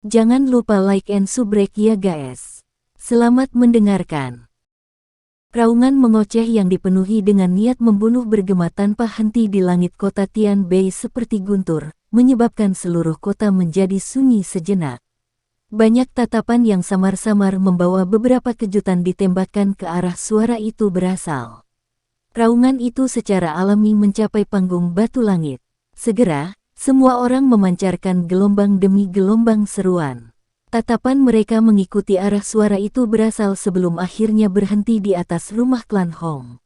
Jangan lupa like and subscribe ya guys. Selamat mendengarkan. Raungan mengoceh yang dipenuhi dengan niat membunuh bergema tanpa henti di langit kota Tianbei seperti guntur, menyebabkan seluruh kota menjadi sunyi sejenak. Banyak tatapan yang samar-samar membawa beberapa kejutan ditembakkan ke arah suara itu berasal. Raungan itu secara alami mencapai panggung batu langit. Segera, semua orang memancarkan gelombang demi gelombang seruan. Tatapan mereka mengikuti arah suara itu berasal sebelum akhirnya berhenti di atas rumah klan Hong.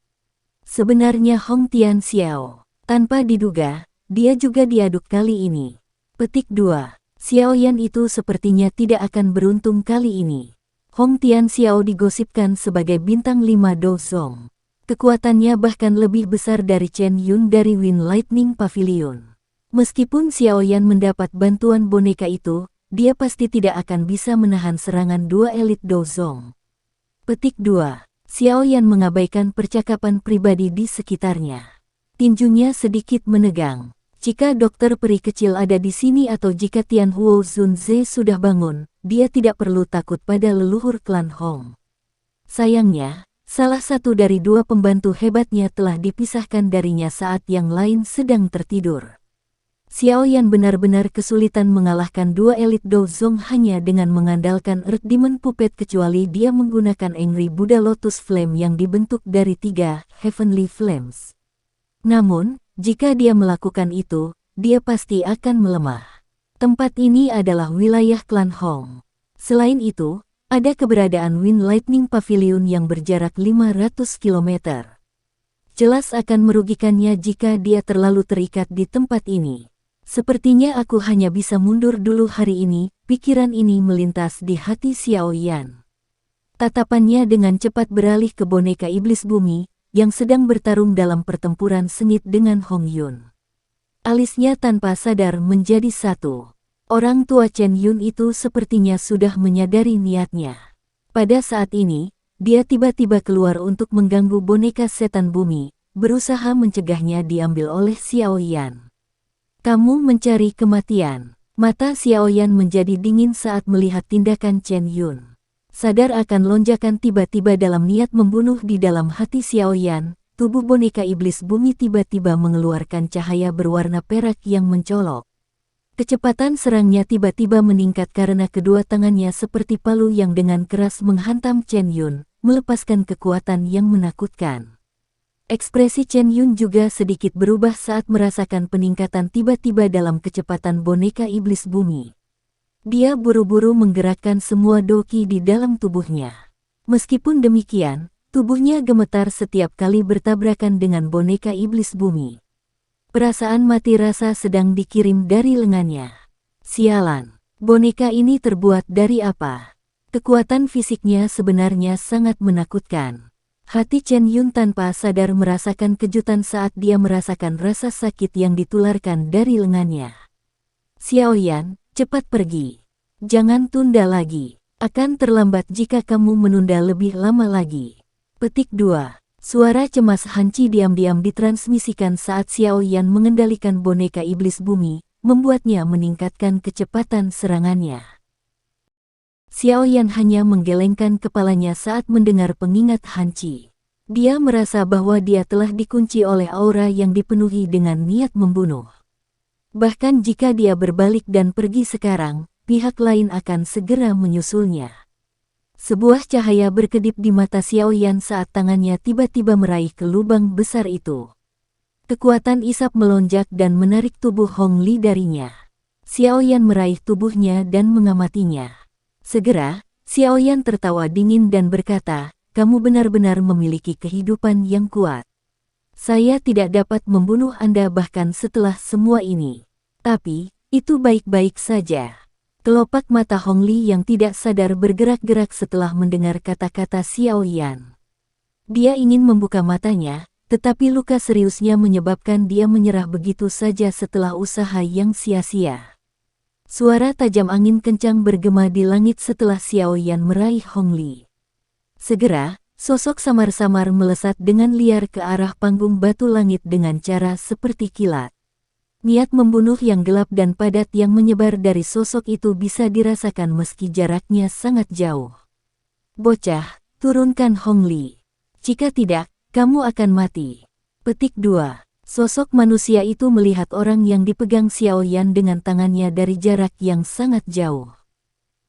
Sebenarnya Hong Tian Xiao. Tanpa diduga, dia juga diaduk kali ini. Petik 2. Xiao Yan itu sepertinya tidak akan beruntung kali ini. Hong Tian Xiao digosipkan sebagai bintang 5 Dozong. Kekuatannya bahkan lebih besar dari Chen Yun dari Wind Lightning Pavilion. Meskipun Xiao Yan mendapat bantuan boneka itu, dia pasti tidak akan bisa menahan serangan dua elit Dozong. Petik 2. Xiao Yan mengabaikan percakapan pribadi di sekitarnya. Tinjunya sedikit menegang. Jika dokter peri kecil ada di sini atau jika Tian Huo Zunze sudah bangun, dia tidak perlu takut pada leluhur klan Hong. Sayangnya, salah satu dari dua pembantu hebatnya telah dipisahkan darinya saat yang lain sedang tertidur. Xiao Yan benar-benar kesulitan mengalahkan dua elit Dozong hanya dengan mengandalkan Earth Demon Puppet kecuali dia menggunakan Angry Buddha Lotus Flame yang dibentuk dari 3 Heavenly Flames. Namun, jika dia melakukan itu, dia pasti akan melemah. Tempat ini adalah wilayah klan Hong. Selain itu, ada keberadaan Wind Lightning Pavilion yang berjarak 500 km. Jelas akan merugikannya jika dia terlalu terikat di tempat ini. Sepertinya aku hanya bisa mundur dulu hari ini, pikiran ini melintas di hati Xiao Yan. Tatapannya dengan cepat beralih ke boneka iblis bumi, yang sedang bertarung dalam pertempuran sengit dengan Hong Yun. Alisnya tanpa sadar menjadi satu. Orang tua Chen Yun itu sepertinya sudah menyadari niatnya. Pada saat ini, dia tiba-tiba keluar untuk mengganggu boneka setan bumi, berusaha mencegahnya diambil oleh Xiao Yan. Kamu mencari kematian. Mata Xiao Yan menjadi dingin saat melihat tindakan Chen Yun. Sadar akan lonjakan tiba-tiba dalam niat membunuh di dalam hati Xiao Yan, tubuh boneka iblis bumi tiba-tiba mengeluarkan cahaya berwarna perak yang mencolok. Kecepatan serangnya tiba-tiba meningkat karena kedua tangannya seperti palu yang dengan keras menghantam Chen Yun, melepaskan kekuatan yang menakutkan. Ekspresi Chen Yun juga sedikit berubah saat merasakan peningkatan tiba-tiba dalam kecepatan boneka iblis bumi. Dia buru-buru menggerakkan semua doki di dalam tubuhnya. Meskipun demikian, tubuhnya gemetar setiap kali bertabrakan dengan boneka iblis bumi. Perasaan mati rasa sedang dikirim dari lengannya. Sialan, boneka ini terbuat dari apa? Kekuatan fisiknya sebenarnya sangat menakutkan. Hati Chen Yun tanpa sadar merasakan kejutan saat dia merasakan rasa sakit yang ditularkan dari lengannya. Xiao Yan, cepat pergi. Jangan tunda lagi. Akan terlambat jika kamu menunda lebih lama lagi. Petik 2. Suara cemas Hanci diam-diam ditransmisikan saat Xiao Yan mengendalikan boneka iblis bumi, membuatnya meningkatkan kecepatan serangannya. Xiao Yan hanya menggelengkan kepalanya saat mendengar pengingat Hanci. Dia merasa bahwa dia telah dikunci oleh aura yang dipenuhi dengan niat membunuh. Bahkan jika dia berbalik dan pergi sekarang, pihak lain akan segera menyusulnya. Sebuah cahaya berkedip di mata Xiao Yan saat tangannya tiba-tiba meraih ke lubang besar itu. Kekuatan isap melonjak dan menarik tubuh Hong Li darinya. Xiao Yan meraih tubuhnya dan mengamatinya. Segera, Xiao Yan tertawa dingin dan berkata, kamu benar-benar memiliki kehidupan yang kuat. Saya tidak dapat membunuh Anda bahkan setelah semua ini. Tapi, itu baik-baik saja. Kelopak mata Hong Li yang tidak sadar bergerak-gerak setelah mendengar kata-kata Xiao Yan. Dia ingin membuka matanya, tetapi luka seriusnya menyebabkan dia menyerah begitu saja setelah usaha yang sia-sia. Suara tajam angin kencang bergema di langit setelah Xiao Yan meraih Hong Li. Segera, sosok samar-samar melesat dengan liar ke arah panggung batu langit dengan cara seperti kilat. Niat membunuh yang gelap dan padat yang menyebar dari sosok itu bisa dirasakan meski jaraknya sangat jauh. Bocah, turunkan Hong Li. Jika tidak, kamu akan mati. Petik 2. Sosok manusia itu melihat orang yang dipegang Xiao Yan dengan tangannya dari jarak yang sangat jauh.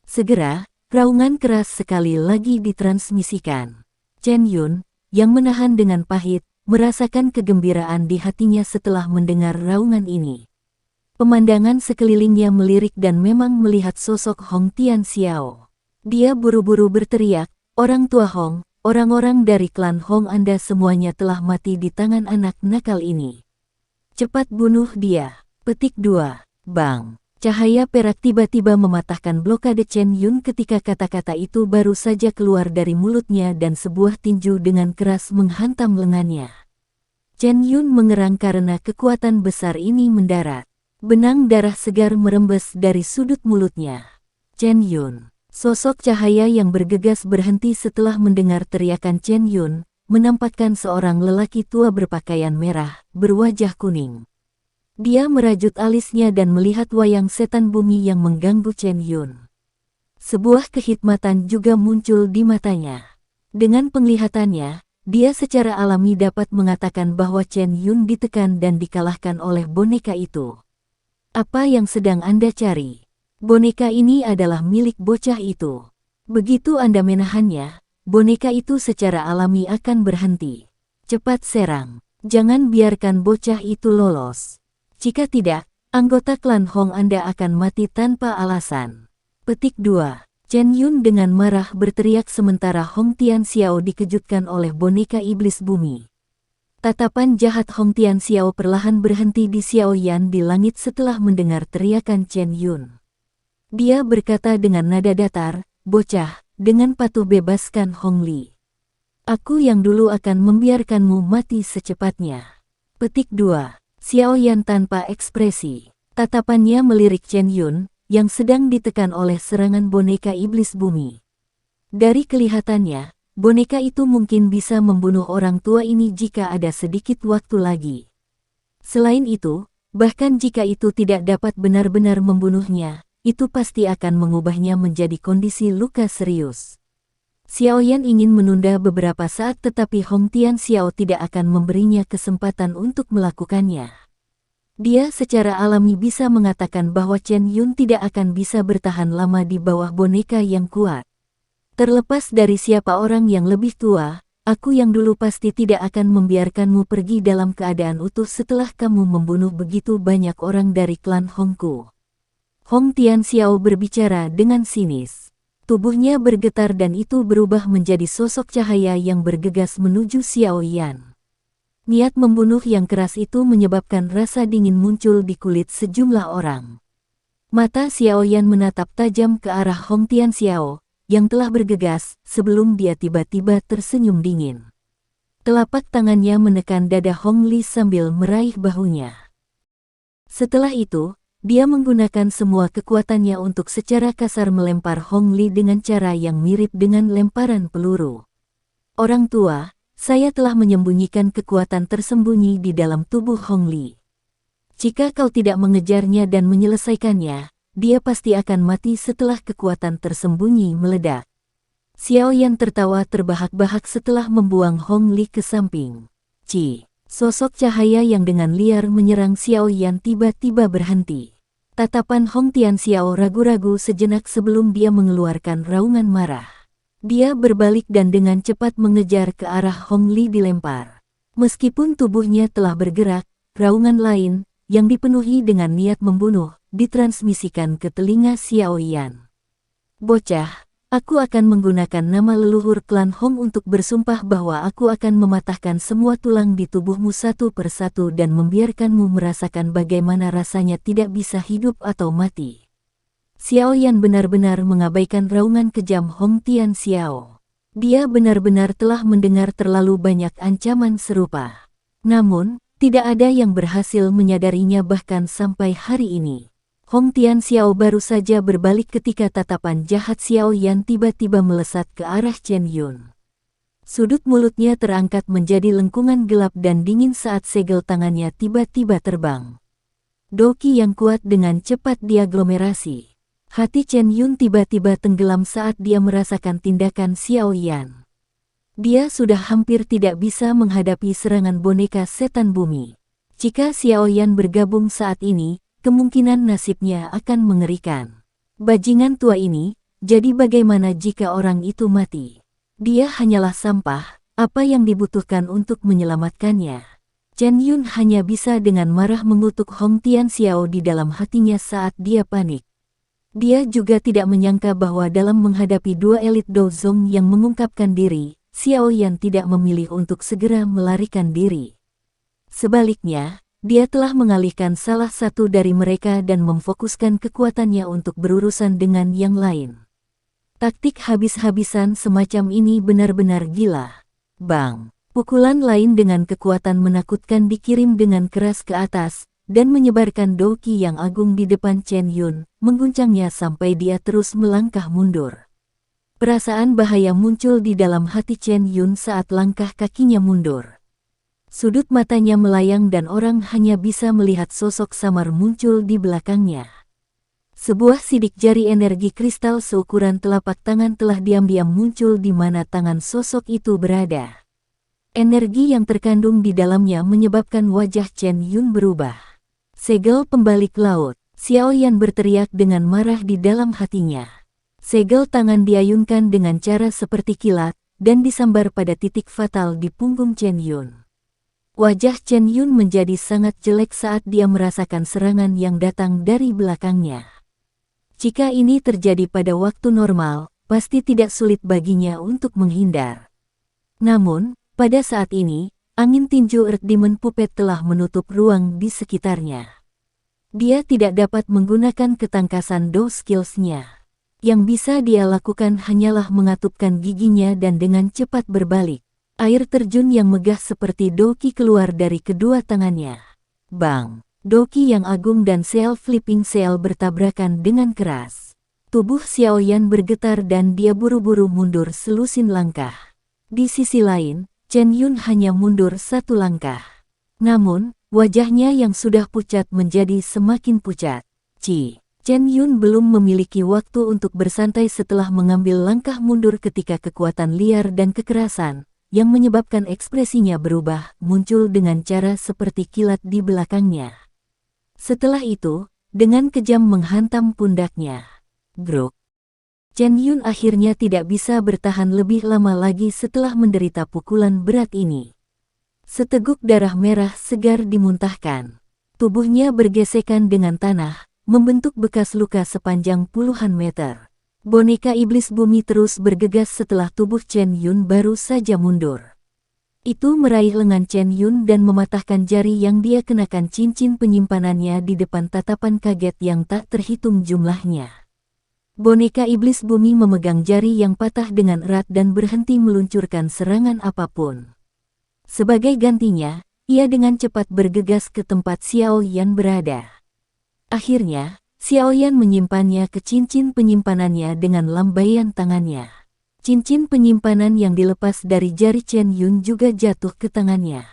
Segera, raungan keras sekali lagi ditransmisikan. Chen Yun, yang menahan dengan pahit, merasakan kegembiraan di hatinya setelah mendengar raungan ini. Pemandangan sekelilingnya melirik dan memang melihat sosok Hong Tian Xiao. Dia buru-buru berteriak, "Orang tua Hong, orang-orang dari klan Hong Anda semuanya telah mati di tangan anak nakal ini. Cepat bunuh dia." Petik 2. Bang. Cahaya perak tiba-tiba mematahkan blokade Chen Yun ketika kata-kata itu baru saja keluar dari mulutnya dan sebuah tinju dengan keras menghantam lengannya. Chen Yun mengerang karena kekuatan besar ini mendarat. Benang darah segar merembes dari sudut mulutnya. Chen Yun. Sosok cahaya yang bergegas berhenti setelah mendengar teriakan Chen Yun, menampakkan seorang lelaki tua berpakaian merah, berwajah kuning. Dia merajut alisnya dan melihat wayang setan bumi yang mengganggu Chen Yun. Sebuah kehikmatan juga muncul di matanya. Dengan penglihatannya, dia secara alami dapat mengatakan bahwa Chen Yun ditekan dan dikalahkan oleh boneka itu. Apa yang sedang Anda cari? Boneka ini adalah milik bocah itu. Begitu Anda menahannya, boneka itu secara alami akan berhenti. Cepat serang. Jangan biarkan bocah itu lolos. Jika tidak, anggota klan Hong Anda akan mati tanpa alasan. Petik 2. Chen Yun dengan marah berteriak sementara Hong Tian Xiao dikejutkan oleh boneka iblis bumi. Tatapan jahat Hong Tian Xiao perlahan berhenti di Xiao Yan di langit setelah mendengar teriakan Chen Yun. Dia berkata dengan nada datar, "Bocah, dengan patuh bebaskan Hong Li. Aku yang dulu akan membiarkanmu mati secepatnya." Petik 2. Xiao Yan tanpa ekspresi. Tatapannya melirik Chen Yun, yang sedang ditekan oleh serangan boneka iblis bumi. Dari kelihatannya, boneka itu mungkin bisa membunuh orang tua ini jika ada sedikit waktu lagi. Selain itu, bahkan jika itu tidak dapat benar-benar membunuhnya, itu pasti akan mengubahnya menjadi kondisi luka serius. Xiao Yan ingin menunda beberapa saat tetapi Hong Tian Xiao tidak akan memberinya kesempatan untuk melakukannya. Dia secara alami bisa mengatakan bahwa Chen Yun tidak akan bisa bertahan lama di bawah boneka yang kuat. Terlepas dari siapa orang yang lebih tua, aku yang dulu pasti tidak akan membiarkanmu pergi dalam keadaan utuh setelah kamu membunuh begitu banyak orang dari klan Hongku. Hong Tian Xiao berbicara dengan sinis. Tubuhnya bergetar dan itu berubah menjadi sosok cahaya yang bergegas menuju Xiao Yan. Niat membunuh yang keras itu menyebabkan rasa dingin muncul di kulit sejumlah orang. Mata Xiao Yan menatap tajam ke arah Hong Tian Xiao, yang telah bergegas sebelum dia tiba-tiba tersenyum dingin. Telapak tangannya menekan dada Hong Li sambil meraih bahunya. Setelah itu, dia menggunakan semua kekuatannya untuk secara kasar melempar Hong Li dengan cara yang mirip dengan lemparan peluru. "Orang tua, saya telah menyembunyikan kekuatan tersembunyi di dalam tubuh Hong Li. Jika kau tidak mengejarnya dan menyelesaikannya, dia pasti akan mati setelah kekuatan tersembunyi meledak." Xiao Yan tertawa terbahak-bahak setelah membuang Hong Li ke samping. Sosok cahaya yang dengan liar menyerang Xiao Yan tiba-tiba berhenti. Tatapan Hong Tian Xiao ragu-ragu sejenak sebelum dia mengeluarkan raungan marah. Dia berbalik dan dengan cepat mengejar ke arah Hong Li dilempar. Meskipun tubuhnya telah bergerak, raungan lain, yang dipenuhi dengan niat membunuh, ditransmisikan ke telinga Xiao Yan. "Bocah, aku akan menggunakan nama leluhur klan Hong untuk bersumpah bahwa aku akan mematahkan semua tulang di tubuhmu satu persatu dan membiarkanmu merasakan bagaimana rasanya tidak bisa hidup atau mati." Xiao Yan benar-benar mengabaikan raungan kejam Hong Tian Xiao. Dia benar-benar telah mendengar terlalu banyak ancaman serupa. Namun, tidak ada yang berhasil menyadarinya bahkan sampai hari ini. Hong Tian Xiao baru saja berbalik ketika tatapan jahat Xiao Yan tiba-tiba melesat ke arah Chen Yun. Sudut mulutnya terangkat menjadi lengkungan gelap dan dingin saat segel tangannya tiba-tiba terbang. Doqi yang kuat dengan cepat diaglomerasi. Hati Chen Yun tiba-tiba tenggelam saat dia merasakan tindakan Xiao Yan. Dia sudah hampir tidak bisa menghadapi serangan boneka setan bumi. Jika Xiao Yan bergabung saat ini, kemungkinan nasibnya akan mengerikan. Bajingan tua ini, jadi bagaimana jika orang itu mati? Dia hanyalah sampah, apa yang dibutuhkan untuk menyelamatkannya? Chen Yun hanya bisa dengan marah mengutuk Hong Tian Xiao di dalam hatinya saat dia panik. Dia juga tidak menyangka bahwa dalam menghadapi dua elit Dozong yang mengungkapkan diri, Xiao Yan tidak memilih untuk segera melarikan diri. Sebaliknya, dia telah mengalihkan salah satu dari mereka dan memfokuskan kekuatannya untuk berurusan dengan yang lain. Taktik habis-habisan semacam ini benar-benar gila. Bang! Pukulan lain dengan kekuatan menakutkan dikirim dengan keras ke atas, dan menyebarkan Doqi yang agung di depan Chen Yun, mengguncangnya sampai dia terus melangkah mundur. Perasaan bahaya muncul di dalam hati Chen Yun saat langkah kakinya mundur. Sudut matanya melayang dan orang hanya bisa melihat sosok samar muncul di belakangnya. Sebuah sidik jari energi kristal seukuran telapak tangan telah diam-diam muncul di mana tangan sosok itu berada. Energi yang terkandung di dalamnya menyebabkan wajah Chen Yun berubah. Segel pembalik laut, Xiao Yan berteriak dengan marah di dalam hatinya. Segel tangan diayunkan dengan cara seperti kilat, dan disambar pada titik fatal di punggung Chen Yun. Wajah Chen Yun menjadi sangat jelek saat dia merasakan serangan yang datang dari belakangnya. Jika ini terjadi pada waktu normal, pasti tidak sulit baginya untuk menghindar. Namun, pada saat ini, angin tinju Earth Demon Puppet telah menutup ruang di sekitarnya. Dia tidak dapat menggunakan ketangkasan Do skills-nya. Yang bisa dia lakukan hanyalah mengatupkan giginya dan dengan cepat berbalik. Air terjun yang megah seperti Doqi keluar dari kedua tangannya. Bang! Doqi yang agung dan Seal Flipping Seal bertabrakan dengan keras. Tubuh Xiao Yan bergetar dan dia buru-buru mundur selusin langkah. Di sisi lain, Chen Yun hanya mundur satu langkah. Namun, wajahnya yang sudah pucat menjadi semakin pucat. Chen Yun belum memiliki waktu untuk bersantai setelah mengambil langkah mundur ketika kekuatan liar dan kekerasan, yang menyebabkan ekspresinya berubah, muncul dengan cara seperti kilat di belakangnya. Setelah itu, dengan kejam menghantam pundaknya. Grok! Chen Yun akhirnya tidak bisa bertahan lebih lama lagi setelah menderita pukulan berat ini. Seteguk darah merah segar dimuntahkan. Tubuhnya bergesekan dengan tanah, membentuk bekas luka sepanjang puluhan meter. Boneka iblis bumi terus bergegas setelah tubuh Chen Yun baru saja mundur. Itu meraih lengan Chen Yun dan mematahkan jari yang dia kenakan cincin penyimpanannya di depan tatapan kaget yang tak terhitung jumlahnya. Boneka iblis bumi memegang jari yang patah dengan erat dan berhenti meluncurkan serangan apapun. Sebagai gantinya, ia dengan cepat bergegas ke tempat Xiao Yan berada. Akhirnya, Xiao Yan menyimpannya ke cincin penyimpanannya dengan lambaian tangannya. Cincin penyimpanan yang dilepas dari jari Chen Yun juga jatuh ke tangannya.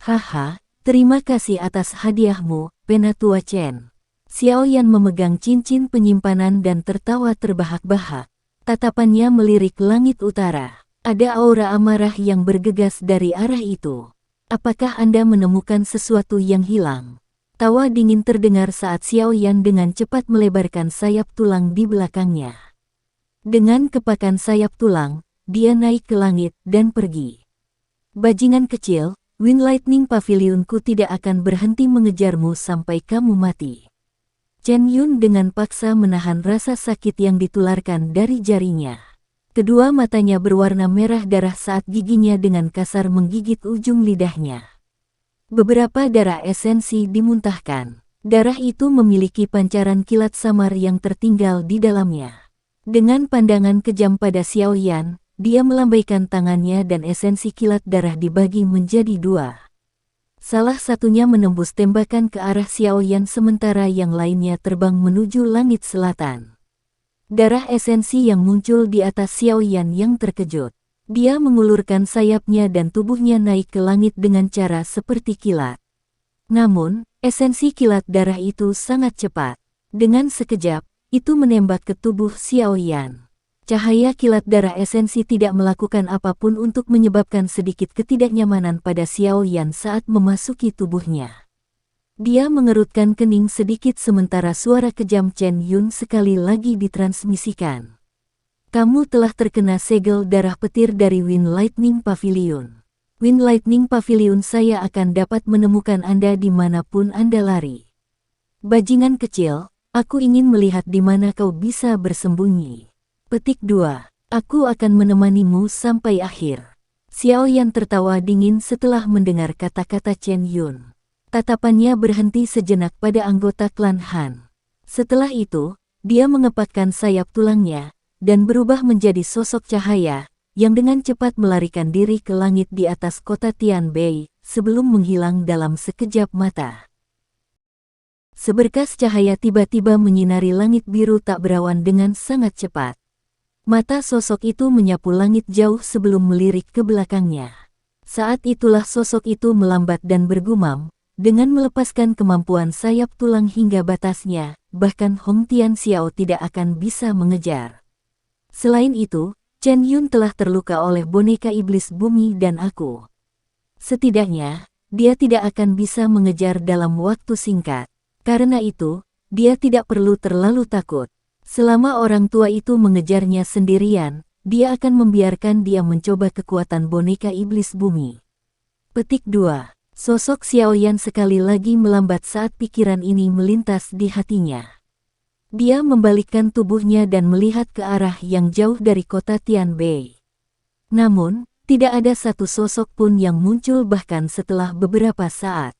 Haha, terima kasih atas hadiahmu, Penatua Chen. Xiao Yan memegang cincin penyimpanan dan tertawa terbahak-bahak. Tatapannya melirik langit utara. Ada aura amarah yang bergegas dari arah itu. Apakah Anda menemukan sesuatu yang hilang? Tawa dingin terdengar saat Xiao Yan dengan cepat melebarkan sayap tulang di belakangnya. Dengan kepakan sayap tulang, dia naik ke langit dan pergi. Bajingan kecil, Wind Lightning Pavilionku tidak akan berhenti mengejarmu sampai kamu mati. Chen Yun dengan paksa menahan rasa sakit yang ditularkan dari jarinya. Kedua matanya berwarna merah darah saat giginya dengan kasar menggigit ujung lidahnya. Beberapa darah esensi dimuntahkan. Darah itu memiliki pancaran kilat samar yang tertinggal di dalamnya. Dengan pandangan kejam pada Xiao Yan, dia melambaikan tangannya dan esensi kilat darah dibagi menjadi dua. Salah satunya menembus tembakan ke arah Xiao Yan sementara yang lainnya terbang menuju langit selatan. Darah esensi yang muncul di atas Xiao Yan yang terkejut. Dia mengulurkan sayapnya dan tubuhnya naik ke langit dengan cara seperti kilat. Namun, esensi kilat darah itu sangat cepat. Dengan sekejap, itu menembak ke tubuh Xiao Yan. Cahaya kilat darah esensi tidak melakukan apapun untuk menyebabkan sedikit ketidaknyamanan pada Xiao Yan saat memasuki tubuhnya. Dia mengerutkan kening sedikit sementara suara kejam Chen Yun sekali lagi ditransmisikan. Kamu telah terkena segel darah petir dari Wind Lightning Pavilion. Wind Lightning Pavilion, saya akan dapat menemukan Anda dimanapun Anda lari. Bajingan kecil, aku ingin melihat di mana kau bisa bersembunyi. Petik 2. Aku akan menemanimu sampai akhir. Xiao Yan tertawa dingin setelah mendengar kata-kata Chen Yun. Tatapannya berhenti sejenak pada anggota klan Han. Setelah itu, dia mengepakkan sayap tulangnya, dan berubah menjadi sosok cahaya, yang dengan cepat melarikan diri ke langit di atas kota Tianbei, sebelum menghilang dalam sekejap mata. Seberkas cahaya tiba-tiba menyinari langit biru tak berawan dengan sangat cepat. Mata sosok itu menyapu langit jauh sebelum melirik ke belakangnya. Saat itulah sosok itu melambat dan bergumam, dengan melepaskan kemampuan sayap tulang hingga batasnya, bahkan Hong Tian Xiao tidak akan bisa mengejar. Selain itu, Chen Yun telah terluka oleh boneka iblis bumi dan aku. Setidaknya, dia tidak akan bisa mengejar dalam waktu singkat. Karena itu, dia tidak perlu terlalu takut. Selama orang tua itu mengejarnya sendirian, dia akan membiarkan dia mencoba kekuatan boneka iblis bumi. Petik 2. Sosok Xiao Yan sekali lagi melambat saat pikiran ini melintas di hatinya. Dia membalikkan tubuhnya dan melihat ke arah yang jauh dari kota Tianbei. Namun, tidak ada satu sosok pun yang muncul bahkan setelah beberapa saat.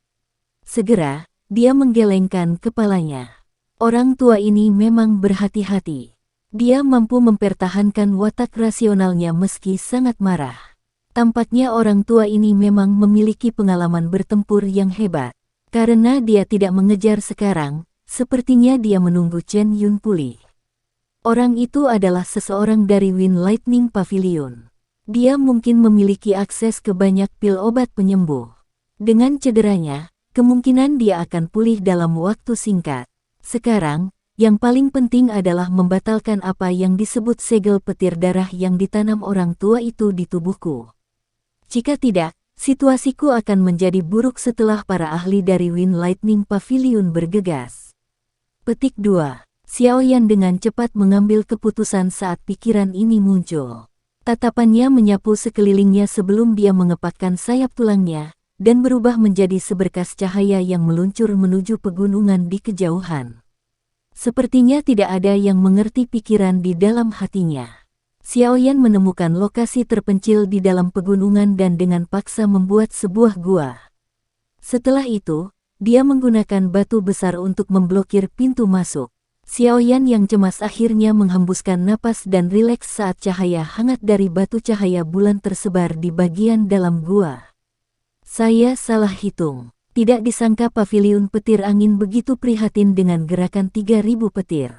Segera, dia menggelengkan kepalanya. Orang tua ini memang berhati-hati. Dia mampu mempertahankan watak rasionalnya meski sangat marah. Tampaknya orang tua ini memang memiliki pengalaman bertempur yang hebat. Karena dia tidak mengejar sekarang, sepertinya dia menunggu Chen Yun pulih. Orang itu adalah seseorang dari Wind Lightning Pavilion. Dia mungkin memiliki akses ke banyak pil obat penyembuh. Dengan cederanya, kemungkinan dia akan pulih dalam waktu singkat. Sekarang, yang paling penting adalah membatalkan apa yang disebut segel petir darah yang ditanam orang tua itu di tubuhku. Jika tidak, situasiku akan menjadi buruk setelah para ahli dari Wind Lightning Pavilion bergegas. Petik 2. Xiao Yan dengan cepat mengambil keputusan saat pikiran ini muncul. Tatapannya menyapu sekelilingnya sebelum dia mengepakkan sayap tulangnya, dan berubah menjadi seberkas cahaya yang meluncur menuju pegunungan di kejauhan. Sepertinya tidak ada yang mengerti pikiran di dalam hatinya. Xiao Yan menemukan lokasi terpencil di dalam pegunungan dan dengan paksa membuat sebuah gua. Setelah itu, dia menggunakan batu besar untuk memblokir pintu masuk. Xiao Yan yang cemas akhirnya menghembuskan napas dan rileks saat cahaya hangat dari batu cahaya bulan tersebar di bagian dalam gua. Saya salah hitung. Tidak disangka pavilion petir angin begitu prihatin dengan gerakan 3000 petir.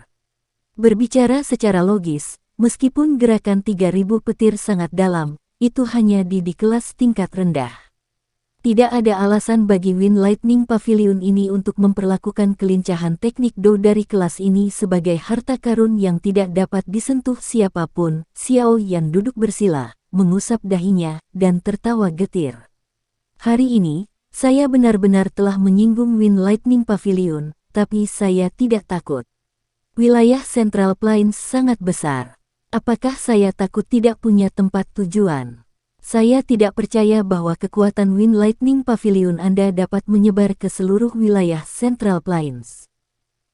Berbicara secara logis, meskipun gerakan 3000 petir sangat dalam, itu hanya di kelas tingkat rendah. Tidak ada alasan bagi Wind Lightning Pavilion ini untuk memperlakukan kelincahan teknik Do dari kelas ini sebagai harta karun yang tidak dapat disentuh siapapun. Xiao Yan duduk bersila, mengusap dahinya, dan tertawa getir. Hari ini, saya benar-benar telah menyinggung Wind Lightning Pavilion, tapi saya tidak takut. Wilayah Central Plains sangat besar. Apakah saya takut tidak punya tempat tujuan? Saya tidak percaya bahwa kekuatan Wind Lightning Pavilion Anda dapat menyebar ke seluruh wilayah Central Plains.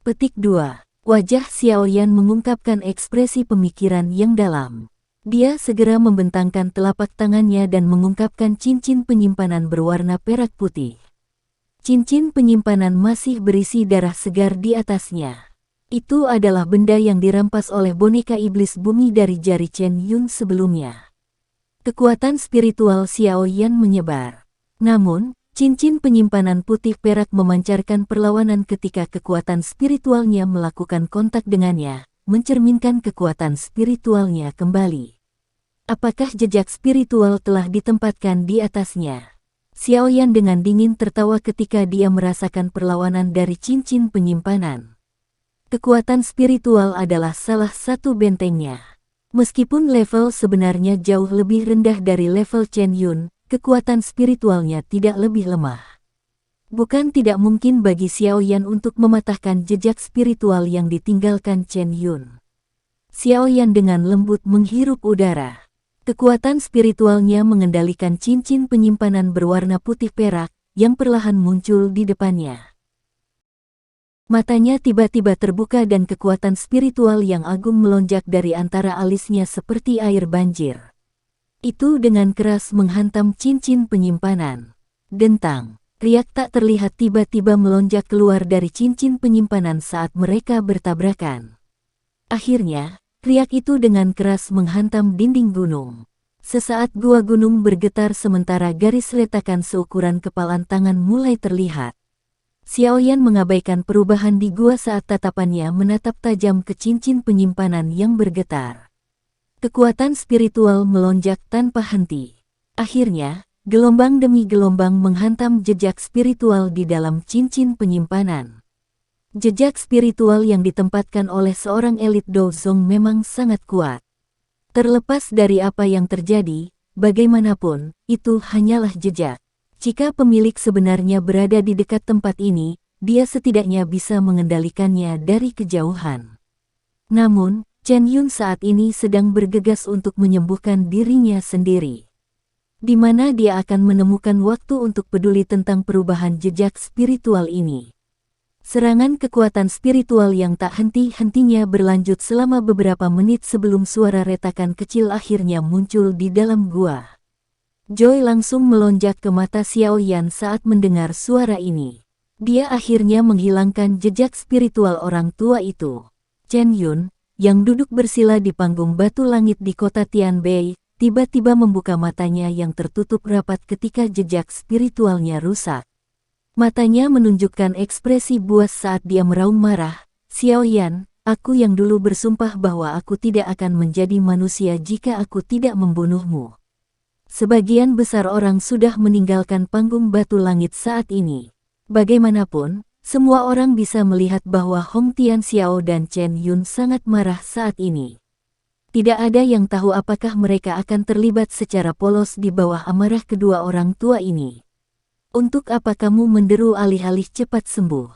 Petik 2. Wajah Xiao Yan mengungkapkan ekspresi pemikiran yang dalam. Dia segera membentangkan telapak tangannya dan mengungkapkan cincin penyimpanan berwarna perak putih. Cincin penyimpanan masih berisi darah segar di atasnya. Itu adalah benda yang dirampas oleh boneka iblis bumi dari jari Chen Yun sebelumnya. Kekuatan spiritual Xiao Yan menyebar. Namun, cincin penyimpanan putih perak memancarkan perlawanan ketika kekuatan spiritualnya melakukan kontak dengannya, mencerminkan kekuatan spiritualnya kembali. Apakah jejak spiritual telah ditempatkan di atasnya? Xiaoyan dengan dingin tertawa ketika dia merasakan perlawanan dari cincin penyimpanan. Kekuatan spiritual adalah salah satu bentengnya. Meskipun level sebenarnya jauh lebih rendah dari level Chen Yun, kekuatan spiritualnya tidak lebih lemah. Bukan tidak mungkin bagi Xiaoyan untuk mematahkan jejak spiritual yang ditinggalkan Chen Yun. Xiaoyan dengan lembut menghirup udara. Kekuatan spiritualnya mengendalikan cincin penyimpanan berwarna putih perak yang perlahan muncul di depannya. Matanya tiba-tiba terbuka dan kekuatan spiritual yang agung melonjak dari antara alisnya seperti air banjir. Itu dengan keras menghantam cincin penyimpanan. Dentang, riak tak terlihat tiba-tiba melonjak keluar dari cincin penyimpanan saat mereka bertabrakan. Akhirnya, riak itu dengan keras menghantam dinding gunung. Sesaat gua gunung bergetar sementara garis retakan seukuran kepalan tangan mulai terlihat. Xiaoyan mengabaikan perubahan di gua saat tatapannya menatap tajam ke cincin penyimpanan yang bergetar. Kekuatan spiritual melonjak tanpa henti. Akhirnya, gelombang demi gelombang menghantam jejak spiritual di dalam cincin penyimpanan. Jejak spiritual yang ditempatkan oleh seorang elit Dozong memang sangat kuat. Terlepas dari apa yang terjadi, bagaimanapun, itu hanyalah jejak. Jika pemilik sebenarnya berada di dekat tempat ini, dia setidaknya bisa mengendalikannya dari kejauhan. Namun, Chen Yun saat ini sedang bergegas untuk menyembuhkan dirinya sendiri. Di mana dia akan menemukan waktu untuk peduli tentang perubahan jejak spiritual ini. Serangan kekuatan spiritual yang tak henti-hentinya berlanjut selama beberapa menit sebelum suara retakan kecil akhirnya muncul di dalam gua. Joy langsung melonjak ke mata Xiaoyan saat mendengar suara ini. Dia akhirnya menghilangkan jejak spiritual orang tua itu. Chen Yun, yang duduk bersila di panggung batu langit di kota Tianbei, tiba-tiba membuka matanya yang tertutup rapat ketika jejak spiritualnya rusak. Matanya menunjukkan ekspresi buas saat dia meraung marah. Xiaoyan, aku yang dulu bersumpah bahwa aku tidak akan menjadi manusia jika aku tidak membunuhmu. Sebagian besar orang sudah meninggalkan panggung batu langit saat ini. Bagaimanapun, semua orang bisa melihat bahwa Hong Tianxiao dan Chen Yun sangat marah saat ini. Tidak ada yang tahu apakah mereka akan terlibat secara polos di bawah amarah kedua orang tua ini. Untuk apa kamu menderu alih-alih cepat sembuh?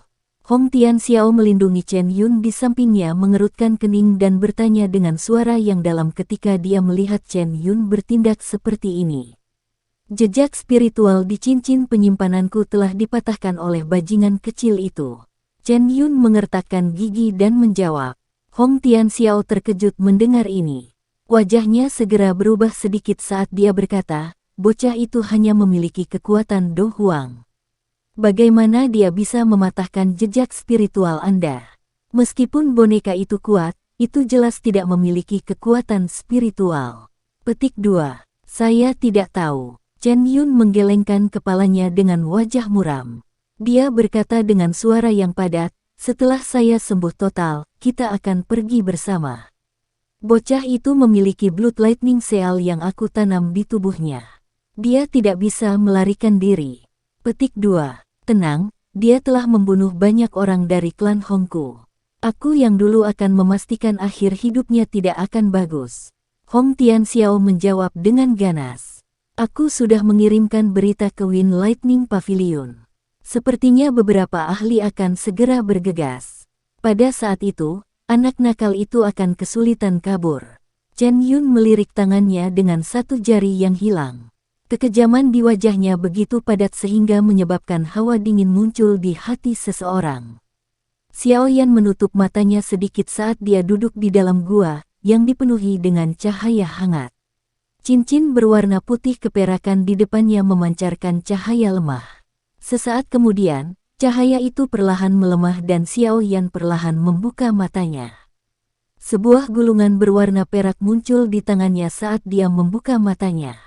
Hong Tianxiao melindungi Chen Yun di sampingnya mengerutkan kening dan bertanya dengan suara yang dalam ketika dia melihat Chen Yun bertindak seperti ini. Jejak spiritual di cincin penyimpananku telah dipatahkan oleh bajingan kecil itu. Chen Yun mengertakkan gigi dan menjawab. Hong Tianxiao terkejut mendengar ini. Wajahnya segera berubah sedikit saat dia berkata, bocah itu hanya memiliki kekuatan Do Huang. Bagaimana dia bisa mematahkan jejak spiritual Anda? Meskipun boneka itu kuat, itu jelas tidak memiliki kekuatan spiritual. Petik 2. Saya tidak tahu. Chen Yun menggelengkan kepalanya dengan wajah muram. Dia berkata dengan suara yang padat, setelah saya sembuh total, kita akan pergi bersama. Bocah itu memiliki Blood Lightning Seal yang aku tanam di tubuhnya. Dia tidak bisa melarikan diri. Petik 2. Tenang, dia telah membunuh banyak orang dari klan Hongku. Aku yang dulu akan memastikan akhir hidupnya tidak akan bagus. Hong Tianxiao menjawab dengan ganas. Aku sudah mengirimkan berita ke Wind Lightning Pavilion. Sepertinya beberapa ahli akan segera bergegas. Pada saat itu, anak nakal itu akan kesulitan kabur. Chen Yun melirik tangannya dengan satu jari yang hilang. Kekejaman di wajahnya begitu padat sehingga menyebabkan hawa dingin muncul di hati seseorang. Xiaoyan menutup matanya sedikit saat dia duduk di dalam gua, yang dipenuhi dengan cahaya hangat. Cincin berwarna putih keperakan di depannya memancarkan cahaya lemah. Sesaat kemudian, cahaya itu perlahan melemah dan Xiaoyan perlahan membuka matanya. Sebuah gulungan berwarna perak muncul di tangannya saat dia membuka matanya.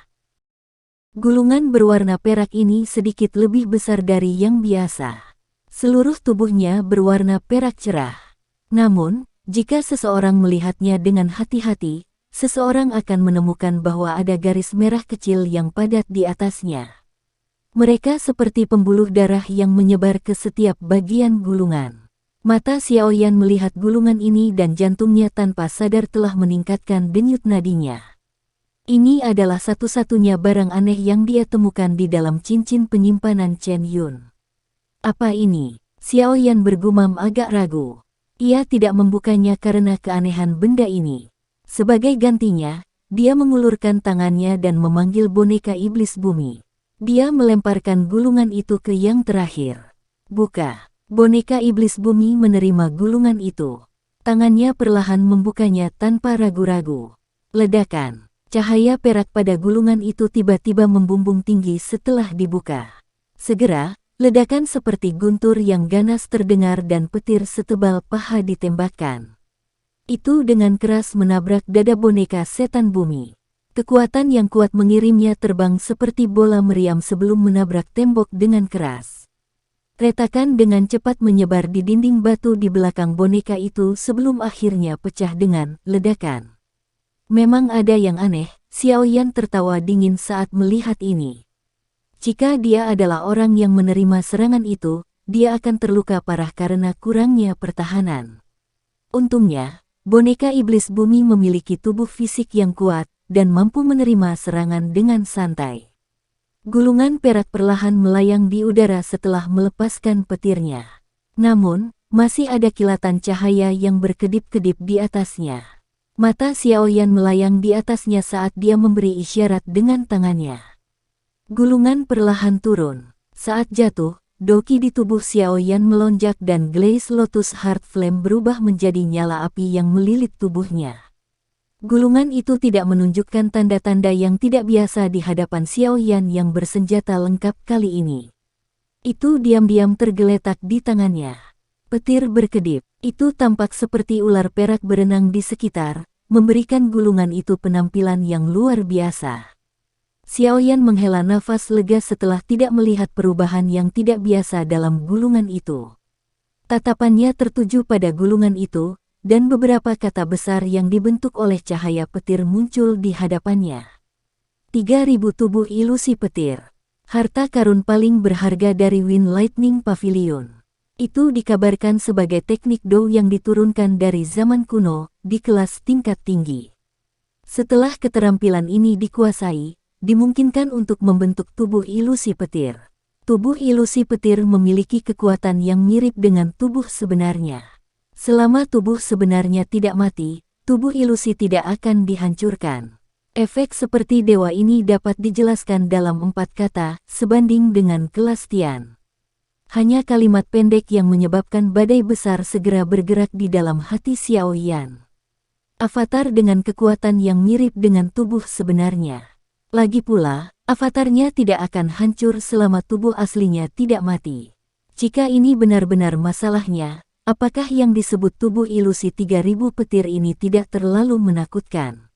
Gulungan berwarna perak ini sedikit lebih besar dari yang biasa. Seluruh tubuhnya berwarna perak cerah. Namun, jika seseorang melihatnya dengan hati-hati, seseorang akan menemukan bahwa ada garis merah kecil yang padat di atasnya. Mereka seperti pembuluh darah yang menyebar ke setiap bagian gulungan. Mata Xiaoyan melihat gulungan ini dan jantungnya tanpa sadar telah meningkatkan denyut nadinya. Ini adalah satu-satunya barang aneh yang dia temukan di dalam cincin penyimpanan Chen Yun. Apa ini? Xiaoyan bergumam agak ragu. Ia tidak membukanya karena keanehan benda ini. Sebagai gantinya, dia mengulurkan tangannya dan memanggil boneka iblis bumi. Dia melemparkan gulungan itu ke yang terakhir. Buka. Boneka iblis bumi menerima gulungan itu. Tangannya perlahan membukanya tanpa ragu-ragu. Ledakan. Cahaya perak pada gulungan itu tiba-tiba membumbung tinggi setelah dibuka. Segera, ledakan seperti guntur yang ganas terdengar dan petir setebal paha ditembakkan. Itu dengan keras menabrak dada boneka setan bumi. Kekuatan yang kuat mengirimnya terbang seperti bola meriam sebelum menabrak tembok dengan keras. Retakan dengan cepat menyebar di dinding batu di belakang boneka itu sebelum akhirnya pecah dengan ledakan. Memang ada yang aneh, Xiaoyan tertawa dingin saat melihat ini. Jika dia adalah orang yang menerima serangan itu, dia akan terluka parah karena kurangnya pertahanan. Untungnya, boneka iblis bumi memiliki tubuh fisik yang kuat dan mampu menerima serangan dengan santai. Gulungan perak perlahan melayang di udara setelah melepaskan petirnya. Namun, masih ada kilatan cahaya yang berkedip-kedip di atasnya. Mata Xiaoyan melayang di atasnya saat dia memberi isyarat dengan tangannya. Gulungan perlahan turun. Saat jatuh, doki di tubuh Xiaoyan melonjak dan Glaze Lotus Heart Flame berubah menjadi nyala api yang melilit tubuhnya. Gulungan itu tidak menunjukkan tanda-tanda yang tidak biasa di hadapan Xiaoyan yang bersenjata lengkap kali ini. Itu diam-diam tergeletak di tangannya. Petir berkedip. Itu tampak seperti ular perak berenang di sekitar, memberikan gulungan itu penampilan yang luar biasa. Xiaoyan menghela nafas lega setelah tidak melihat perubahan yang tidak biasa dalam gulungan itu. Tatapannya tertuju pada gulungan itu, dan beberapa kata besar yang dibentuk oleh cahaya petir muncul di hadapannya. 3.000 tubuh ilusi petir. Harta karun paling berharga dari Wind Lightning Pavilion. Itu dikabarkan sebagai teknik Dou yang diturunkan dari zaman kuno, di kelas tingkat tinggi. Setelah keterampilan ini dikuasai, dimungkinkan untuk membentuk tubuh ilusi petir. Tubuh ilusi petir memiliki kekuatan yang mirip dengan tubuh sebenarnya. Selama tubuh sebenarnya tidak mati, tubuh ilusi tidak akan dihancurkan. Efek seperti dewa ini dapat dijelaskan dalam 4 kata, sebanding dengan kelas Tian. Hanya kalimat pendek yang menyebabkan badai besar segera bergerak di dalam hati Xiaoyan. Avatar dengan kekuatan yang mirip dengan tubuh sebenarnya. Lagi pula, avatarnya tidak akan hancur selama tubuh aslinya tidak mati. Jika ini benar-benar masalahnya, apakah yang disebut tubuh ilusi 3.000 petir ini tidak terlalu menakutkan?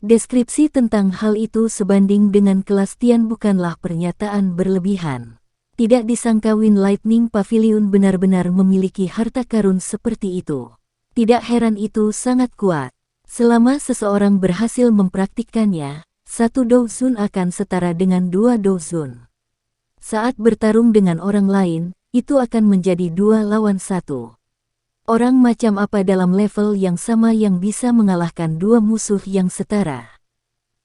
Deskripsi tentang hal itu sebanding dengan kelas Tian bukanlah pernyataan berlebihan. Tidak disangka Wind Lightning Pavilion benar-benar memiliki harta karun seperti itu. Tidak heran itu sangat kuat. Selama seseorang berhasil mempraktikkannya, 1 douzun akan setara dengan 2 douzun. Saat bertarung dengan orang lain, itu akan menjadi 2 lawan 1. Orang macam apa dalam level yang sama yang bisa mengalahkan 2 musuh yang setara?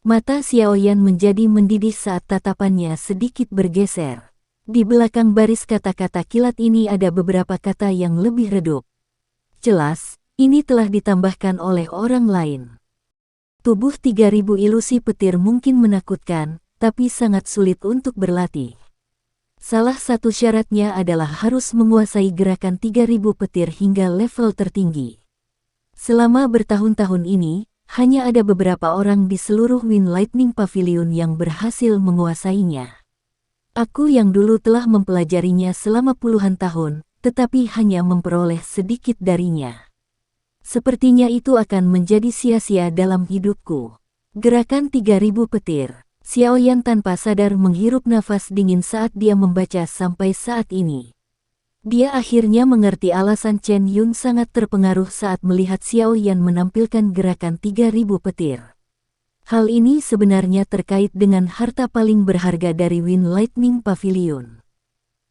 Mata Xiaoyan menjadi mendidih saat tatapannya sedikit bergeser. Di belakang baris kata-kata kilat ini ada beberapa kata yang lebih redup. Jelas, ini telah ditambahkan oleh orang lain. Tubuh 3.000 ilusi petir mungkin menakutkan, tapi sangat sulit untuk berlatih. Salah satu syaratnya adalah harus menguasai gerakan 3.000 petir hingga level tertinggi. Selama bertahun-tahun ini, hanya ada beberapa orang di seluruh Wind Lightning Pavilion yang berhasil menguasainya. Aku yang dulu telah mempelajarinya selama puluhan tahun, tetapi hanya memperoleh sedikit darinya. Sepertinya itu akan menjadi sia-sia dalam hidupku. Gerakan 3.000 petir. Xiaoyan tanpa sadar menghirup nafas dingin saat dia membaca sampai saat ini. Dia akhirnya mengerti alasan Chen Yun sangat terpengaruh saat melihat Xiaoyan menampilkan gerakan 3.000 petir. Hal ini sebenarnya terkait dengan harta paling berharga dari Wind Lightning Pavilion.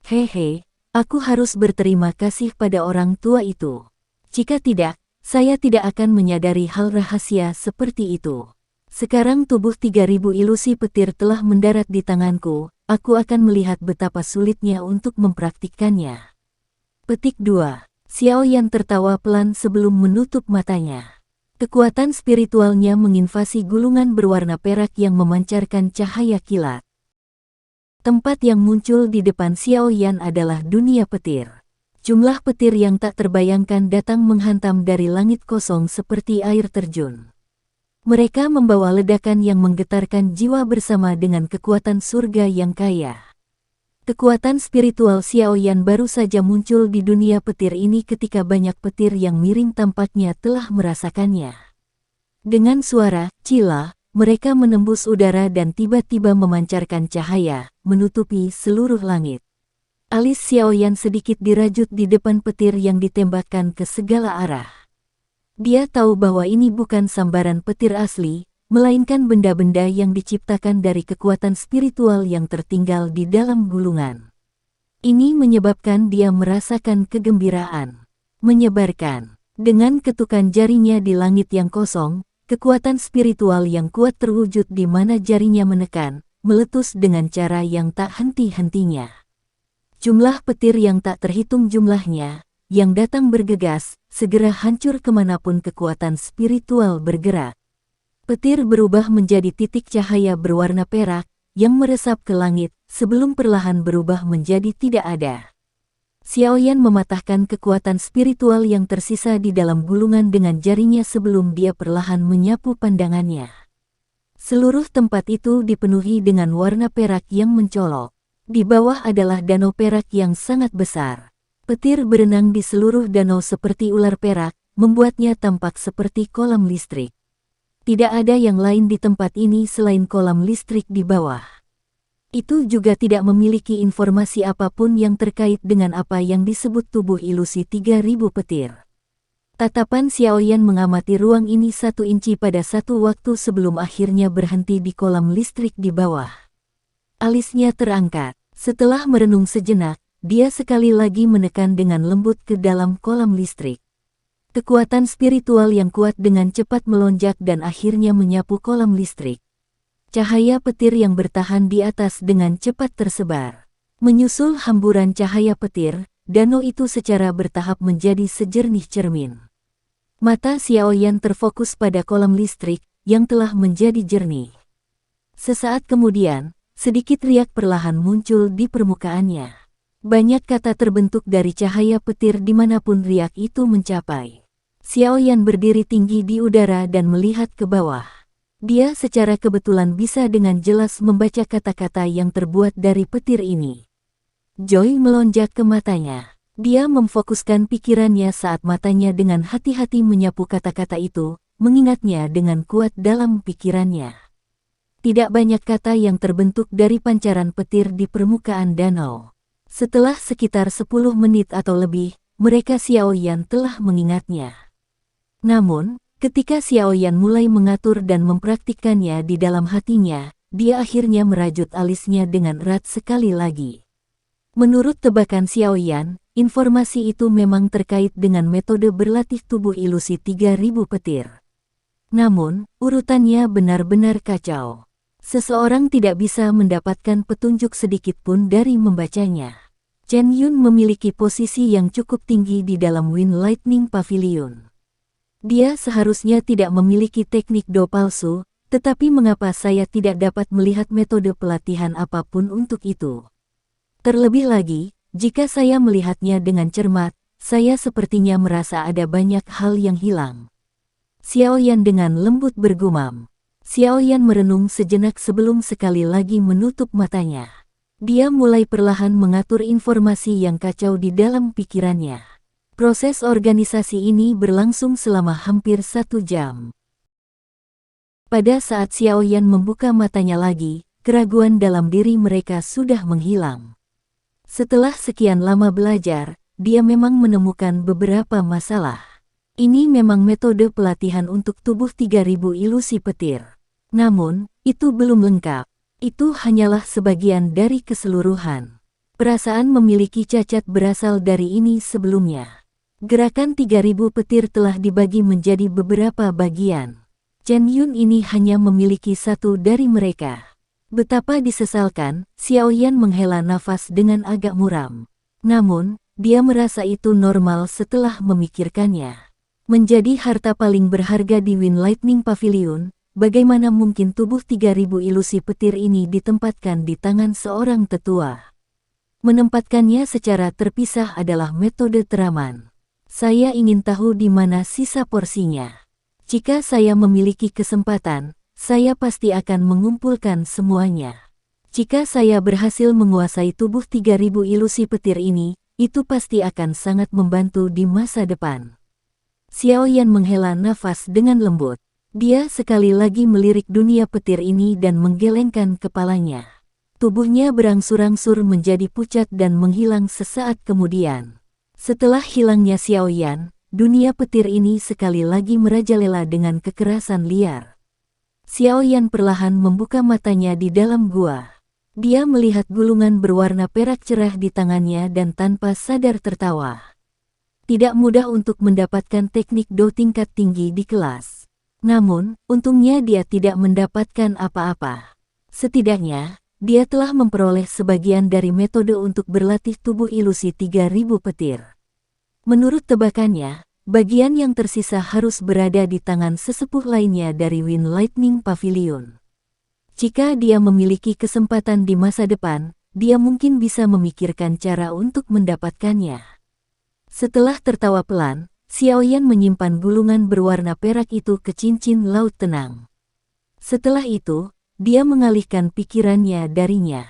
Hehe, aku harus berterima kasih pada orang tua itu. Jika tidak, saya tidak akan menyadari hal rahasia seperti itu. Sekarang tubuh 3000 ilusi petir telah mendarat di tanganku, aku akan melihat betapa sulitnya untuk mempraktikkannya. Petik 2. Xiao Yan tertawa pelan sebelum menutup matanya. Kekuatan spiritualnya menginvasi gulungan berwarna perak yang memancarkan cahaya kilat. Tempat yang muncul di depan Xiao Yan adalah dunia petir. Jumlah petir yang tak terbayangkan datang menghantam dari langit kosong seperti air terjun. Mereka membawa ledakan yang menggetarkan jiwa bersama dengan kekuatan surga yang kaya. Kekuatan spiritual Xiao Yan baru saja muncul di dunia petir ini ketika banyak petir yang miring tampaknya telah merasakannya. Dengan suara cila, mereka menembus udara dan tiba-tiba memancarkan cahaya, menutupi seluruh langit. Alis Xiao Yan sedikit dirajut di depan petir yang ditembakkan ke segala arah. Dia tahu bahwa ini bukan sambaran petir asli, melainkan benda-benda yang diciptakan dari kekuatan spiritual yang tertinggal di dalam gulungan. Ini menyebabkan dia merasakan kegembiraan. Menyebarkan. Dengan ketukan jarinya di langit yang kosong, kekuatan spiritual yang kuat terwujud di mana jarinya menekan, meletus dengan cara yang tak henti-hentinya. Jumlah petir yang tak terhitung jumlahnya, yang datang bergegas, segera hancur kemanapun kekuatan spiritual bergerak. Petir berubah menjadi titik cahaya berwarna perak, yang meresap ke langit, sebelum perlahan berubah menjadi tidak ada. Xiao Yan mematahkan kekuatan spiritual yang tersisa di dalam gulungan dengan jarinya sebelum dia perlahan menyapu pandangannya. Seluruh tempat itu dipenuhi dengan warna perak yang mencolok. Di bawah adalah danau perak yang sangat besar. Petir berenang di seluruh danau seperti ular perak, membuatnya tampak seperti kolam listrik. Tidak ada yang lain di tempat ini selain kolam listrik di bawah. Itu juga tidak memiliki informasi apapun yang terkait dengan apa yang disebut tubuh ilusi 3000 petir. Tatapan Xiao Yan mengamati ruang ini 1 inci pada satu waktu sebelum akhirnya berhenti di kolam listrik di bawah. Alisnya terangkat. Setelah merenung sejenak, dia sekali lagi menekan dengan lembut ke dalam kolam listrik. Kekuatan spiritual yang kuat dengan cepat melonjak dan akhirnya menyapu kolam listrik. Cahaya petir yang bertahan di atas dengan cepat tersebar. Menyusul hamburan cahaya petir, danau itu secara bertahap menjadi sejernih cermin. Mata Xiao Yan terfokus pada kolam listrik, yang telah menjadi jernih. Sesaat kemudian, sedikit riak perlahan muncul di permukaannya. Banyak kata terbentuk dari cahaya petir dimanapun riak itu mencapai. Xiao Yan berdiri tinggi di udara dan melihat ke bawah. Dia secara kebetulan bisa dengan jelas membaca kata-kata yang terbuat dari petir ini. Joy melonjak ke matanya. Dia memfokuskan pikirannya saat matanya dengan hati-hati menyapu kata-kata itu, mengingatnya dengan kuat dalam pikirannya. Tidak banyak kata yang terbentuk dari pancaran petir di permukaan danau. Setelah sekitar 10 menit atau lebih, mereka Xiao Yan telah mengingatnya. Namun, ketika Xiao Yan mulai mengatur dan mempraktikkannya di dalam hatinya, dia akhirnya merajut alisnya dengan erat sekali lagi. Menurut tebakan Xiao Yan, informasi itu memang terkait dengan metode berlatih tubuh ilusi 3000 petir. Namun, urutannya benar-benar kacau. Seseorang tidak bisa mendapatkan petunjuk sedikit pun dari membacanya. Chen Yun memiliki posisi yang cukup tinggi di dalam Wind Lightning Pavilion. Dia seharusnya tidak memiliki teknik do palsu, tetapi mengapa saya tidak dapat melihat metode pelatihan apapun untuk itu? Terlebih lagi, jika saya melihatnya dengan cermat, saya sepertinya merasa ada banyak hal yang hilang. Xiao Yan dengan lembut bergumam. Xiao Yan merenung sejenak sebelum sekali lagi menutup matanya. Dia mulai perlahan mengatur informasi yang kacau di dalam pikirannya. Proses organisasi ini berlangsung selama hampir 1 jam. Pada saat Xiao Yan membuka matanya lagi, keraguan dalam diri mereka sudah menghilang. Setelah sekian lama belajar, dia memang menemukan beberapa masalah. Ini memang metode pelatihan untuk tubuh 3000 ilusi petir. Namun, itu belum lengkap. Itu hanyalah sebagian dari keseluruhan. Perasaan memiliki cacat berasal dari ini sebelumnya. Gerakan 3000 petir telah dibagi menjadi beberapa bagian. Chen Yun ini hanya memiliki satu dari mereka. Betapa disesalkan, Xiaoyan menghela nafas dengan agak muram. Namun, dia merasa itu normal setelah memikirkannya. Menjadi harta paling berharga di Wind Lightning Pavilion, bagaimana mungkin tubuh 3000 ilusi petir ini ditempatkan di tangan seorang tetua? Menempatkannya secara terpisah adalah metode teraman. Saya ingin tahu di mana sisa porsinya. Jika saya memiliki kesempatan, saya pasti akan mengumpulkan semuanya. Jika saya berhasil menguasai tubuh 3000 ilusi petir ini, itu pasti akan sangat membantu di masa depan. Xiaoyan menghela nafas dengan lembut. Dia sekali lagi melirik dunia petir ini dan menggelengkan kepalanya. Tubuhnya berangsur-angsur menjadi pucat dan menghilang sesaat kemudian. Setelah hilangnya Xiaoyan, dunia petir ini sekali lagi merajalela dengan kekerasan liar. Xiaoyan perlahan membuka matanya di dalam gua. Dia melihat gulungan berwarna perak cerah di tangannya dan tanpa sadar tertawa. Tidak mudah untuk mendapatkan teknik Do tingkat tinggi di kelas. Namun, untungnya dia tidak mendapatkan apa-apa. Setidaknya, dia telah memperoleh sebagian dari metode untuk berlatih tubuh ilusi 3000 petir. Menurut tebakannya, bagian yang tersisa harus berada di tangan sesepuh lainnya dari Wind Lightning Pavilion. Jika dia memiliki kesempatan di masa depan, dia mungkin bisa memikirkan cara untuk mendapatkannya. Setelah tertawa pelan, Xiaoyan menyimpan gulungan berwarna perak itu ke cincin laut tenang. Setelah itu, dia mengalihkan pikirannya darinya.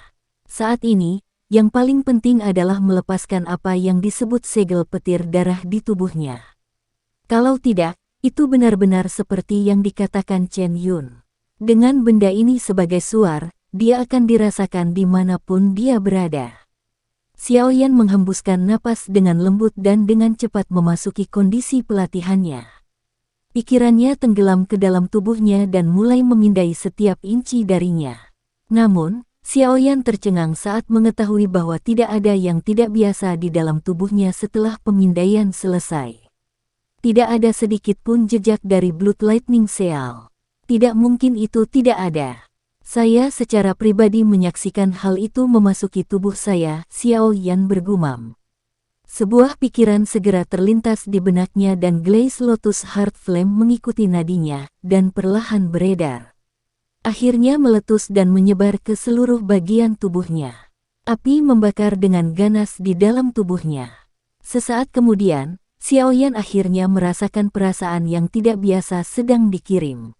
Saat ini, yang paling penting adalah melepaskan apa yang disebut segel petir darah di tubuhnya. Kalau tidak, itu benar-benar seperti yang dikatakan Chen Yun. Dengan benda ini sebagai suar, dia akan dirasakan dimanapun dia berada. Xiaoyan menghembuskan napas dengan lembut dan dengan cepat memasuki kondisi pelatihannya. Pikirannya tenggelam ke dalam tubuhnya dan mulai memindai setiap inci darinya. Namun, Xiaoyan tercengang saat mengetahui bahwa tidak ada yang tidak biasa di dalam tubuhnya setelah pemindaian selesai. Tidak ada sedikit pun jejak dari Blood Lightning Seal. Tidak mungkin itu tidak ada. Saya secara pribadi menyaksikan hal itu memasuki tubuh saya, Xiaoyan bergumam. Sebuah pikiran segera terlintas di benaknya dan Glaze Lotus Heart Flame mengikuti nadinya, dan perlahan beredar. Akhirnya meletus dan menyebar ke seluruh bagian tubuhnya. Api membakar dengan ganas di dalam tubuhnya. Sesaat kemudian, Xiaoyan akhirnya merasakan perasaan yang tidak biasa sedang dikirim.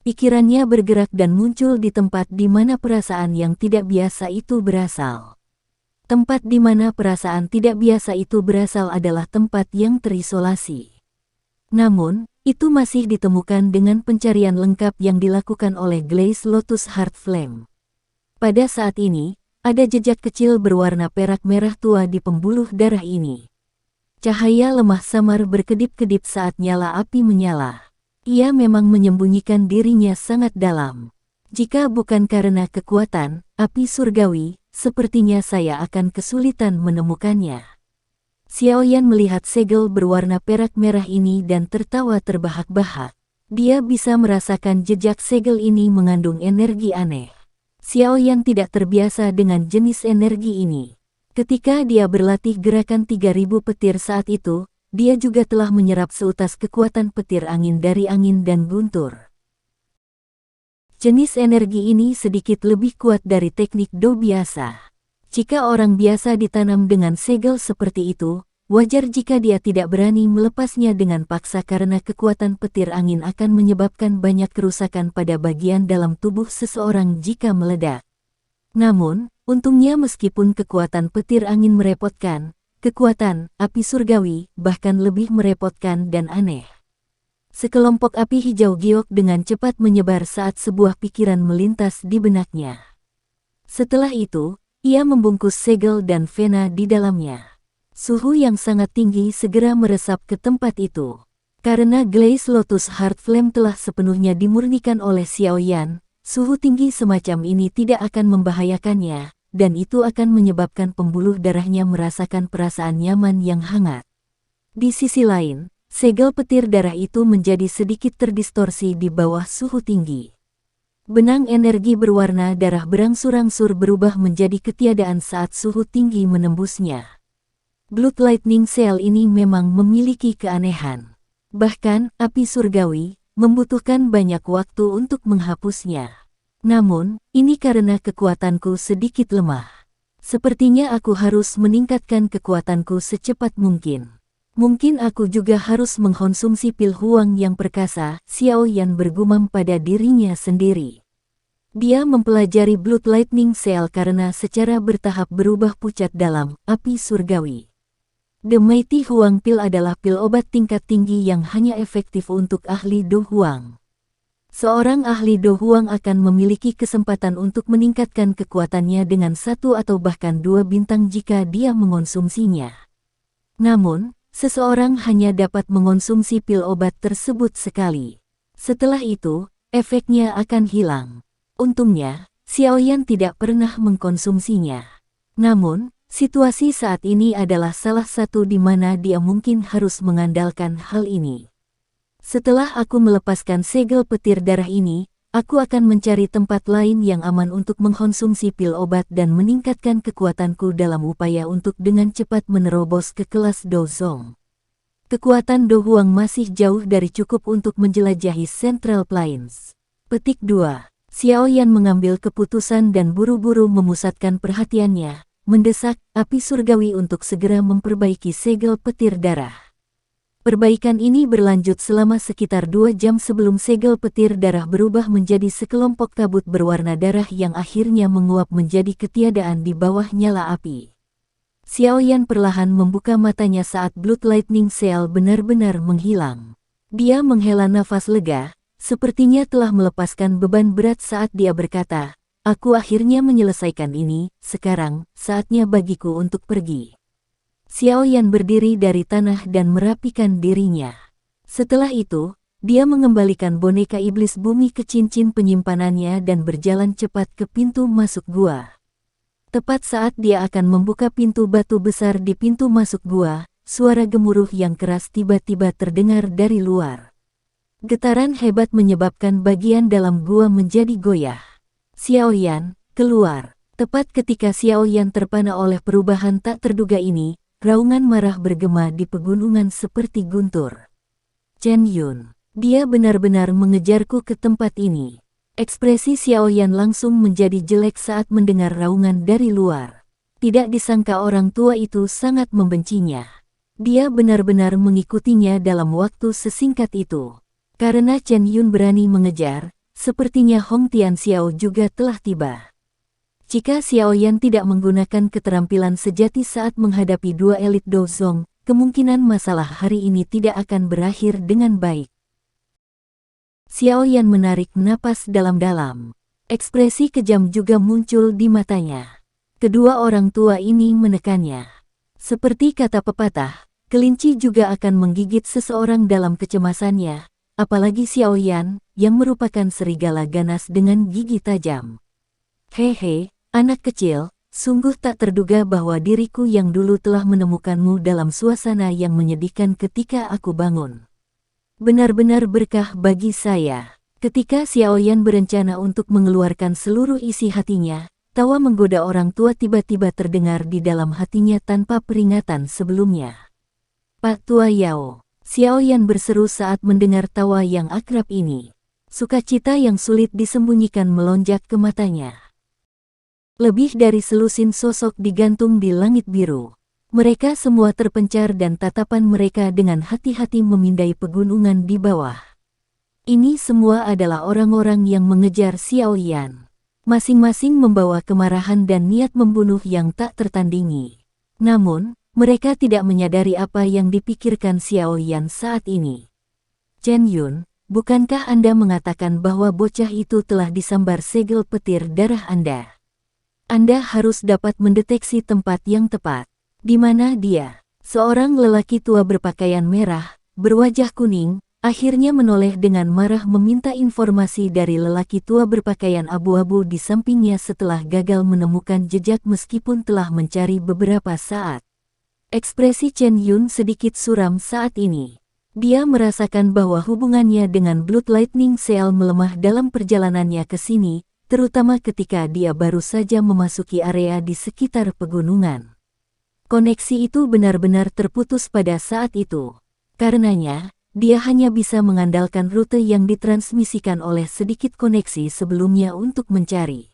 Pikirannya bergerak dan muncul di tempat di mana perasaan yang tidak biasa itu berasal. Tempat di mana perasaan tidak biasa itu berasal adalah tempat yang terisolasi. Namun, itu masih ditemukan dengan pencarian lengkap yang dilakukan oleh Glaze Lotus Heart Flame. Pada saat ini, ada jejak kecil berwarna perak merah tua di pembuluh darah ini. Cahaya lemah samar berkedip-kedip saat nyala api menyala. Ia memang menyembunyikan dirinya sangat dalam. Jika bukan karena kekuatan api surgawi, sepertinya saya akan kesulitan menemukannya. Xiaoyan melihat segel berwarna perak merah ini dan tertawa terbahak-bahak. Dia bisa merasakan jejak segel ini mengandung energi aneh. Xiaoyan tidak terbiasa dengan jenis energi ini. Ketika dia berlatih gerakan 3000 petir saat itu, dia juga telah menyerap seutas kekuatan petir angin dari angin dan guntur. Jenis energi ini sedikit lebih kuat dari teknik Do biasa. Jika orang biasa ditanam dengan segel seperti itu, wajar jika dia tidak berani melepasnya dengan paksa karena kekuatan petir angin akan menyebabkan banyak kerusakan pada bagian dalam tubuh seseorang jika meledak. Namun, untungnya meskipun kekuatan petir angin merepotkan, kekuatan api surgawi bahkan lebih merepotkan dan aneh. Sekelompok api hijau giok dengan cepat menyebar saat sebuah pikiran melintas di benaknya. Setelah itu, ia membungkus segel dan vena di dalamnya. Suhu yang sangat tinggi segera meresap ke tempat itu. Karena Glaze Lotus Heart Flame telah sepenuhnya dimurnikan oleh Xiao Yan, suhu tinggi semacam ini tidak akan membahayakannya, dan itu akan menyebabkan pembuluh darahnya merasakan perasaan nyaman yang hangat. Di sisi lain, segel petir darah itu menjadi sedikit terdistorsi di bawah suhu tinggi. Benang energi berwarna darah berangsur-angsur berubah menjadi ketiadaan saat suhu tinggi menembusnya. Blood Lightning Cell ini memang memiliki keanehan. Bahkan, api surgawi membutuhkan banyak waktu untuk menghapusnya. Namun, ini karena kekuatanku sedikit lemah. Sepertinya aku harus meningkatkan kekuatanku secepat mungkin. Mungkin aku juga harus mengkonsumsi pil huang yang perkasa, Xiao Yan bergumam pada dirinya sendiri. Dia mempelajari Blood Lightning Cell karena secara bertahap berubah pucat dalam api surgawi. The Mighty Huang Pill adalah pil obat tingkat tinggi yang hanya efektif untuk ahli Do Huang. Seorang ahli Do Huang akan memiliki kesempatan untuk meningkatkan kekuatannya dengan 1 atau bahkan 2 bintang jika dia mengonsumsinya. Namun, seseorang hanya dapat mengonsumsi pil obat tersebut sekali. Setelah itu, efeknya akan hilang. Untungnya, Xiao Yan tidak pernah mengkonsumsinya. Namun, situasi saat ini adalah salah satu di mana dia mungkin harus mengandalkan hal ini. Setelah aku melepaskan segel petir darah ini, aku akan mencari tempat lain yang aman untuk mengkonsumsi pil obat dan meningkatkan kekuatanku dalam upaya untuk dengan cepat menerobos ke kelas Do Zong. Kekuatan Do Huang masih jauh dari cukup untuk menjelajahi Central Plains. Petik 2. Xiao Yan mengambil keputusan dan buru-buru memusatkan perhatiannya, mendesak api surgawi untuk segera memperbaiki segel petir darah. Perbaikan ini berlanjut selama sekitar 2 jam sebelum segel petir darah berubah menjadi sekelompok kabut berwarna darah yang akhirnya menguap menjadi ketiadaan di bawah nyala api. Xiao Yan perlahan membuka matanya saat Blood Lightning Cell benar-benar menghilang. Dia menghela nafas lega, sepertinya telah melepaskan beban berat saat dia berkata, "Aku akhirnya menyelesaikan ini, sekarang saatnya bagiku untuk pergi." Xiao Yan berdiri dari tanah dan merapikan dirinya. Setelah itu, dia mengembalikan boneka iblis bumi ke cincin penyimpanannya dan berjalan cepat ke pintu masuk gua. Tepat saat dia akan membuka pintu batu besar di pintu masuk gua, suara gemuruh yang keras tiba-tiba terdengar dari luar. Getaran hebat menyebabkan bagian dalam gua menjadi goyah. Xiao Yan, keluar. Tepat ketika Xiao Yan terpana oleh perubahan tak terduga ini, raungan marah bergema di pegunungan seperti guntur. Chen Yun, dia benar-benar mengejarku ke tempat ini. Ekspresi Xiao Yan langsung menjadi jelek saat mendengar raungan dari luar. Tidak disangka orang tua itu sangat membencinya. Dia benar-benar mengikutinya dalam waktu sesingkat itu. Karena Chen Yun berani mengejar, sepertinya Hong Tian Xiao juga telah tiba. Jika Xiao Yan tidak menggunakan keterampilan sejati saat menghadapi 2 elit Do Zong, kemungkinan masalah hari ini tidak akan berakhir dengan baik. Xiao Yan menarik napas dalam-dalam. Ekspresi kejam juga muncul di matanya. Kedua orang tua ini menekannya. Seperti kata pepatah, kelinci juga akan menggigit seseorang dalam kecemasannya, apalagi Xiao Yan, yang merupakan serigala ganas dengan gigi tajam. Hehe, anak kecil, sungguh tak terduga bahwa diriku yang dulu telah menemukanmu dalam suasana yang menyedihkan ketika aku bangun. Benar-benar berkah bagi saya. Ketika Xiao Yan berencana untuk mengeluarkan seluruh isi hatinya, tawa menggoda orang tua tiba-tiba terdengar di dalam hatinya tanpa peringatan sebelumnya. "Pak Tua Yao," Xiao Yan berseru saat mendengar tawa yang akrab ini. Sukacita yang sulit disembunyikan melonjak ke matanya. Lebih dari selusin sosok digantung di langit biru. Mereka semua terpencar dan tatapan mereka dengan hati-hati memindai pegunungan di bawah. Ini semua adalah orang-orang yang mengejar Xiao Yan. Masing-masing membawa kemarahan dan niat membunuh yang tak tertandingi. Namun, mereka tidak menyadari apa yang dipikirkan Xiao Yan saat ini. "Chen Yun, bukankah Anda mengatakan bahwa bocah itu telah disambar segel petir darah Anda? Anda harus dapat mendeteksi tempat yang tepat. Di mana dia?" Seorang lelaki tua berpakaian merah, berwajah kuning, akhirnya menoleh dengan marah meminta informasi dari lelaki tua berpakaian abu-abu di sampingnya setelah gagal menemukan jejak meskipun telah mencari beberapa saat. Ekspresi Chen Yun sedikit suram saat ini. Dia merasakan bahwa hubungannya dengan Blood Lightning Seal melemah dalam perjalanannya ke sini, terutama ketika dia baru saja memasuki area di sekitar pegunungan. Koneksi itu benar-benar terputus pada saat itu. Karenanya, dia hanya bisa mengandalkan rute yang ditransmisikan oleh sedikit koneksi sebelumnya untuk mencari.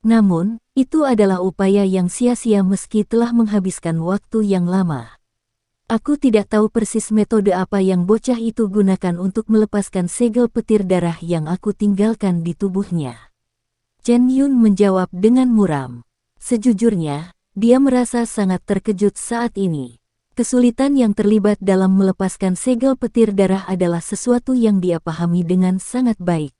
Namun, itu adalah upaya yang sia-sia meski telah menghabiskan waktu yang lama. Aku tidak tahu persis metode apa yang bocah itu gunakan untuk melepaskan segel petir darah yang aku tinggalkan di tubuhnya. Chen Yun menjawab dengan muram. Sejujurnya, dia merasa sangat terkejut saat ini. Kesulitan yang terlibat dalam melepaskan segel petir darah adalah sesuatu yang dia pahami dengan sangat baik.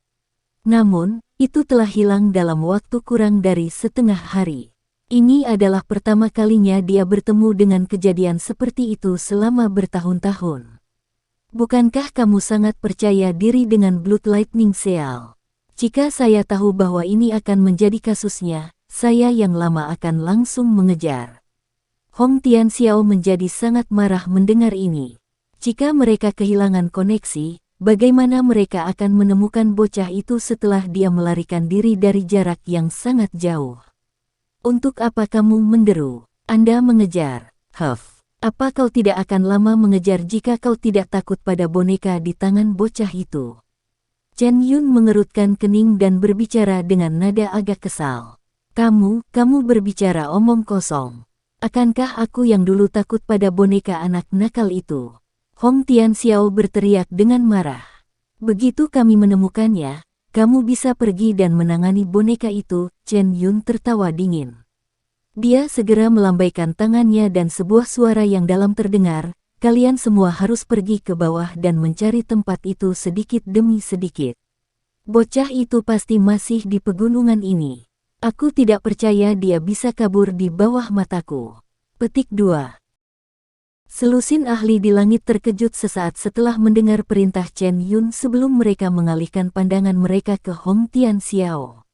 Namun, itu telah hilang dalam waktu kurang dari setengah hari. Ini adalah pertama kalinya dia bertemu dengan kejadian seperti itu selama bertahun-tahun. Bukankah kamu sangat percaya diri dengan Blood Lightning Seal? Jika saya tahu bahwa ini akan menjadi kasusnya, saya yang lama akan langsung mengejar. Hong Tianxiao menjadi sangat marah mendengar ini. Jika mereka kehilangan koneksi, bagaimana mereka akan menemukan bocah itu setelah dia melarikan diri dari jarak yang sangat jauh? Untuk apa kamu menderu? Anda mengejar. Huff. Apa kau tidak akan lama mengejar jika kau tidak takut pada boneka di tangan bocah itu? Chen Yun mengerutkan kening dan berbicara dengan nada agak kesal. Kamu berbicara omong kosong. Akankah aku yang dulu takut pada boneka anak nakal itu? Hong Tianxiao berteriak dengan marah. Begitu kami menemukannya, kamu bisa pergi dan menangani boneka itu. Chen Yun tertawa dingin. Dia segera melambaikan tangannya dan sebuah suara yang dalam terdengar, kalian semua harus pergi ke bawah dan mencari tempat itu sedikit demi sedikit. Bocah itu pasti masih di pegunungan ini. Aku tidak percaya dia bisa kabur di bawah mataku. Petik 2. Selusin ahli di langit terkejut sesaat setelah mendengar perintah Chen Yun sebelum mereka mengalihkan pandangan mereka ke Hong Tianxiao.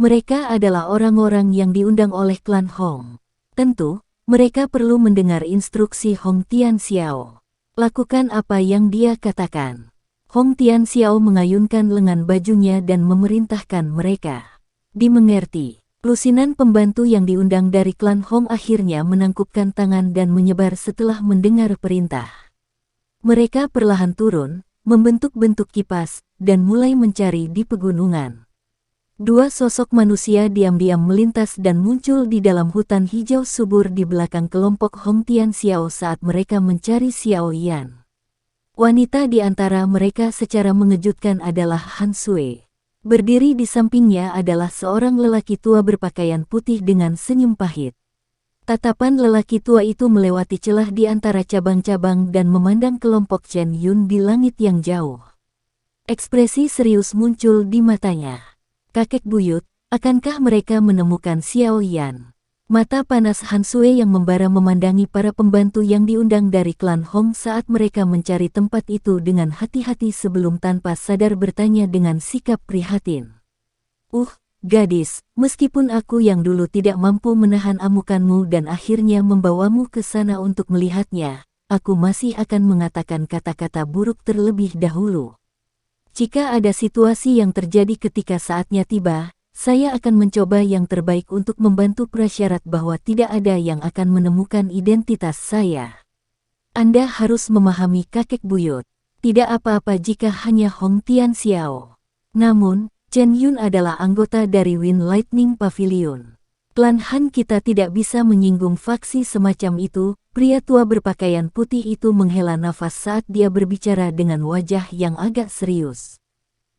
Mereka adalah orang-orang yang diundang oleh klan Hong. Tentu, mereka perlu mendengar instruksi Hong Tianxiao. Lakukan apa yang dia katakan. Hong Tianxiao mengayunkan lengan bajunya dan memerintahkan mereka. Dimengerti. Lusinan pembantu yang diundang dari klan Hong akhirnya menangkupkan tangan dan menyebar setelah mendengar perintah. Mereka perlahan turun, membentuk-bentuk kipas, dan mulai mencari di pegunungan. Dua sosok manusia diam-diam melintas dan muncul di dalam hutan hijau subur di belakang kelompok Hong Tianxiao saat mereka mencari Xiao Yan. Wanita di antara mereka secara mengejutkan adalah Han Sui. Berdiri di sampingnya adalah seorang lelaki tua berpakaian putih dengan senyum pahit. Tatapan lelaki tua itu melewati celah di antara cabang-cabang dan memandang kelompok Chen Yun di langit yang jauh. Ekspresi serius muncul di matanya. Kakek buyut, akankah mereka menemukan Xiao Yan? Mata panas Han Sui yang membara memandangi para pembantu yang diundang dari klan Hong saat mereka mencari tempat itu dengan hati-hati sebelum tanpa sadar bertanya dengan sikap prihatin. Gadis, meskipun aku yang dulu tidak mampu menahan amukanmu dan akhirnya membawamu ke sana untuk melihatnya, aku masih akan mengatakan kata-kata buruk terlebih dahulu. Jika ada situasi yang terjadi ketika saatnya tiba, saya akan mencoba yang terbaik untuk membantu prasyarat bahwa tidak ada yang akan menemukan identitas saya. Anda harus memahami kakek buyut. Tidak apa-apa jika hanya Hong Tianxiao. Namun, Chen Yun adalah anggota dari Wind Lightning Pavilion. Klan Han kita tidak bisa menyinggung faksi semacam itu. Pria tua berpakaian putih itu menghela nafas saat dia berbicara dengan wajah yang agak serius.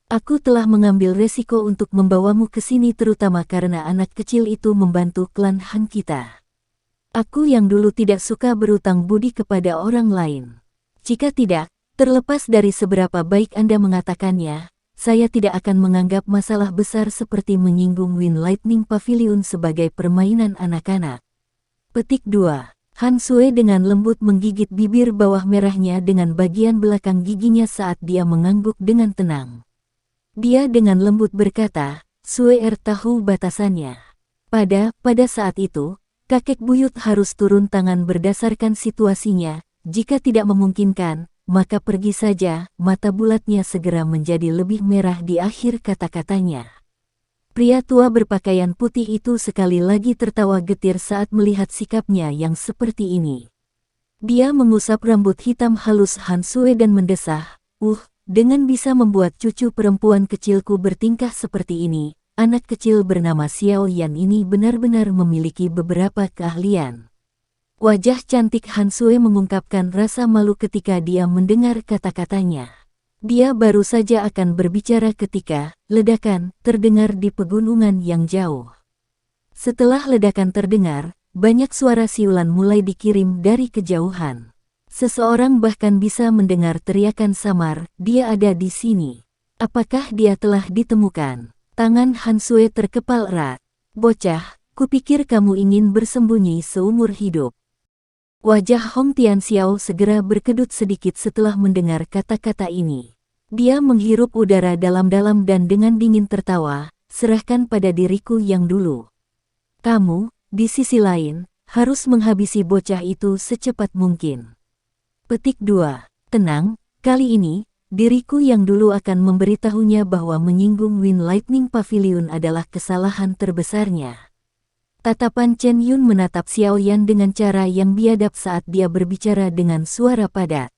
Aku telah mengambil resiko untuk membawamu ke sini terutama karena anak kecil itu membantu klan Han kita. Aku yang dulu tidak suka berutang budi kepada orang lain. Jika tidak, terlepas dari seberapa baik Anda mengatakannya, saya tidak akan menganggap masalah besar seperti menyinggung Wind Lightning Pavilion sebagai permainan anak-anak. Petik 2. Han Sui dengan lembut menggigit bibir bawah merahnya dengan bagian belakang giginya saat dia mengangguk dengan tenang. Dia dengan lembut berkata, Sui tahu batasannya. Pada saat itu, kakek buyut harus turun tangan berdasarkan situasinya. Jika tidak memungkinkan, maka pergi saja. Mata bulatnya segera menjadi lebih merah di akhir kata-katanya. Pria tua berpakaian putih itu sekali lagi tertawa getir saat melihat sikapnya yang seperti ini. Dia mengusap rambut hitam halus Han Sui dan mendesah, dengan bisa membuat cucu perempuan kecilku bertingkah seperti ini, anak kecil bernama Xiao Yan ini benar-benar memiliki beberapa keahlian. Wajah cantik Han Sui mengungkapkan rasa malu ketika dia mendengar kata-katanya. Dia baru saja akan berbicara ketika ledakan terdengar di pegunungan yang jauh. Setelah ledakan terdengar, banyak suara siulan mulai dikirim dari kejauhan. Seseorang bahkan bisa mendengar teriakan samar, dia ada di sini. Apakah dia telah ditemukan? Tangan Han Sui terkepal erat. Bocah, kupikir kamu ingin bersembunyi seumur hidup. Wajah Hong Tianxiao segera berkedut sedikit setelah mendengar kata-kata ini. Dia menghirup udara dalam-dalam dan dengan dingin tertawa, serahkan pada diriku yang dulu. Kamu, di sisi lain, harus menghabisi bocah itu secepat mungkin. Petik 2. Tenang, kali ini, diriku yang dulu akan memberitahunya bahwa menyinggung Wind Lightning Pavilion adalah kesalahan terbesarnya. Tatapan Chen Yun menatap Xiao Yan dengan cara yang biadab saat dia berbicara dengan suara padat.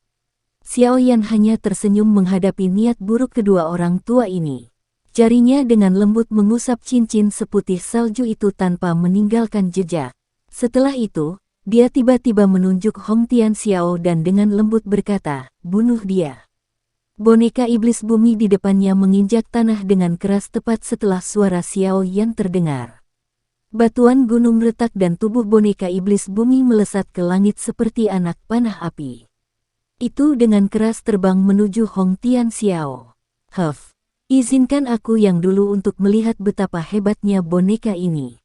Xiao Yan hanya tersenyum menghadapi niat buruk kedua orang tua ini. Jarinya dengan lembut mengusap cincin seputih salju itu tanpa meninggalkan jejak. Setelah itu, dia tiba-tiba menunjuk Hong Tianxiao dan dengan lembut berkata, bunuh dia. Boneka iblis bumi di depannya menginjak tanah dengan keras tepat setelah suara Xiao Yan terdengar. Batuan gunung retak dan tubuh boneka iblis bumi melesat ke langit seperti anak panah api. Itu dengan keras terbang menuju Hong Tianxiao. Izinkan aku yang dulu untuk melihat betapa hebatnya boneka ini.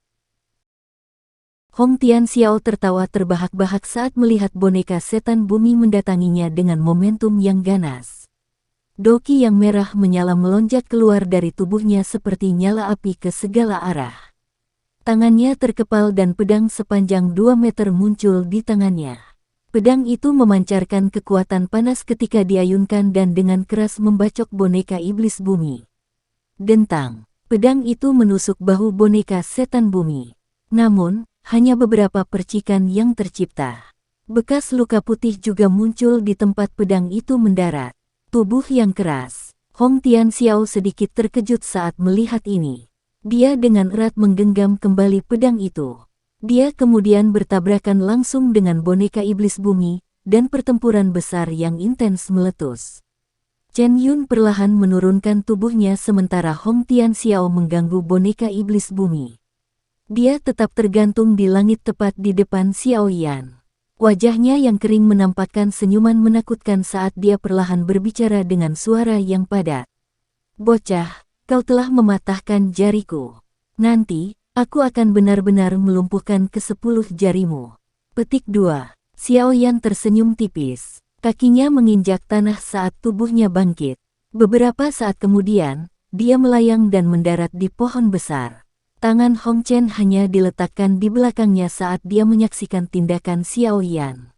Hong Tianxiao tertawa terbahak-bahak saat melihat boneka setan bumi mendatanginya dengan momentum yang ganas. Doki yang merah menyala melonjak keluar dari tubuhnya seperti nyala api ke segala arah. Tangannya terkepal dan pedang sepanjang 2 meter muncul di tangannya. Pedang itu memancarkan kekuatan panas ketika diayunkan dan dengan keras membacok boneka iblis bumi. Dentang, pedang itu menusuk bahu boneka setan bumi. Namun, hanya beberapa percikan yang tercipta. Bekas luka putih juga muncul di tempat pedang itu mendarat. Tubuh yang keras. Hong Tianxiao sedikit terkejut saat melihat ini. Dia dengan erat menggenggam kembali pedang itu. Dia kemudian bertabrakan langsung dengan boneka iblis bumi, dan pertempuran besar yang intens meletus. Chen Yun perlahan menurunkan tubuhnya sementara Hong Tianxiao mengganggu boneka iblis bumi. Dia tetap tergantung di langit tepat di depan Xiao Yan. Wajahnya yang kering menampakkan senyuman menakutkan saat dia perlahan berbicara dengan suara yang padat. Bocah, kau telah mematahkan jariku. Nanti, aku akan benar-benar melumpuhkan ke-10 jarimu. Petik 2. Xiao Yan tersenyum tipis. Kakinya menginjak tanah saat tubuhnya bangkit. Beberapa saat kemudian, dia melayang dan mendarat di pohon besar. Tangan Hong Chen hanya diletakkan di belakangnya saat dia menyaksikan tindakan Xiao Yan.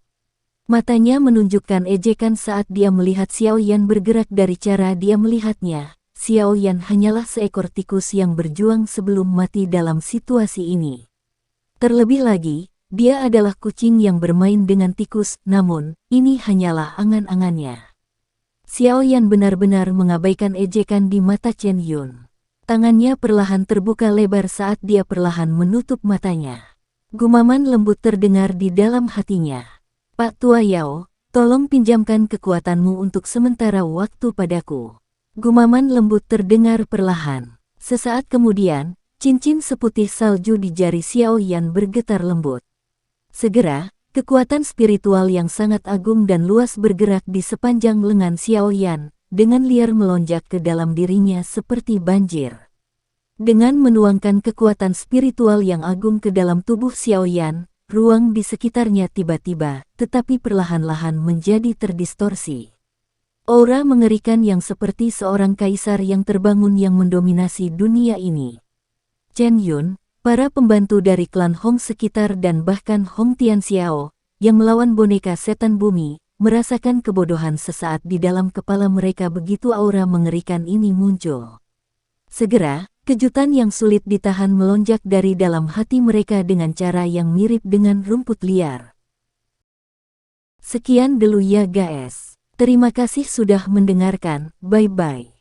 Matanya menunjukkan ejekan saat dia melihat Xiao Yan bergerak dari cara dia melihatnya. Xiao Yan hanyalah seekor tikus yang berjuang sebelum mati dalam situasi ini. Terlebih lagi, dia adalah kucing yang bermain dengan tikus, namun, ini hanyalah angan-angannya. Xiao Yan benar-benar mengabaikan ejekan di mata Chen Yun. Tangannya perlahan terbuka lebar saat dia perlahan menutup matanya. Gumaman lembut terdengar di dalam hatinya. Pak Tua Yao, tolong pinjamkan kekuatanmu untuk sementara waktu padaku. Gumaman lembut terdengar perlahan. Sesaat kemudian, cincin seputih salju di jari Xiao Yan bergetar lembut. Segera, kekuatan spiritual yang sangat agung dan luas bergerak di sepanjang lengan Xiao Yan, dengan liar melonjak ke dalam dirinya seperti banjir. Dengan menuangkan kekuatan spiritual yang agung ke dalam tubuh Xiao Yan, ruang di sekitarnya tiba-tiba, tetapi perlahan-lahan menjadi terdistorsi. Aura mengerikan yang seperti seorang kaisar yang terbangun yang mendominasi dunia ini. Chen Yun, para pembantu dari klan Hong sekitar dan bahkan Hong Tianxiao, yang melawan boneka setan bumi, merasakan kebodohan sesaat di dalam kepala mereka begitu aura mengerikan ini muncul. Segera, kejutan yang sulit ditahan melonjak dari dalam hati mereka dengan cara yang mirip dengan rumput liar. Sekian dulu ya guys. Terima kasih sudah mendengarkan, bye-bye.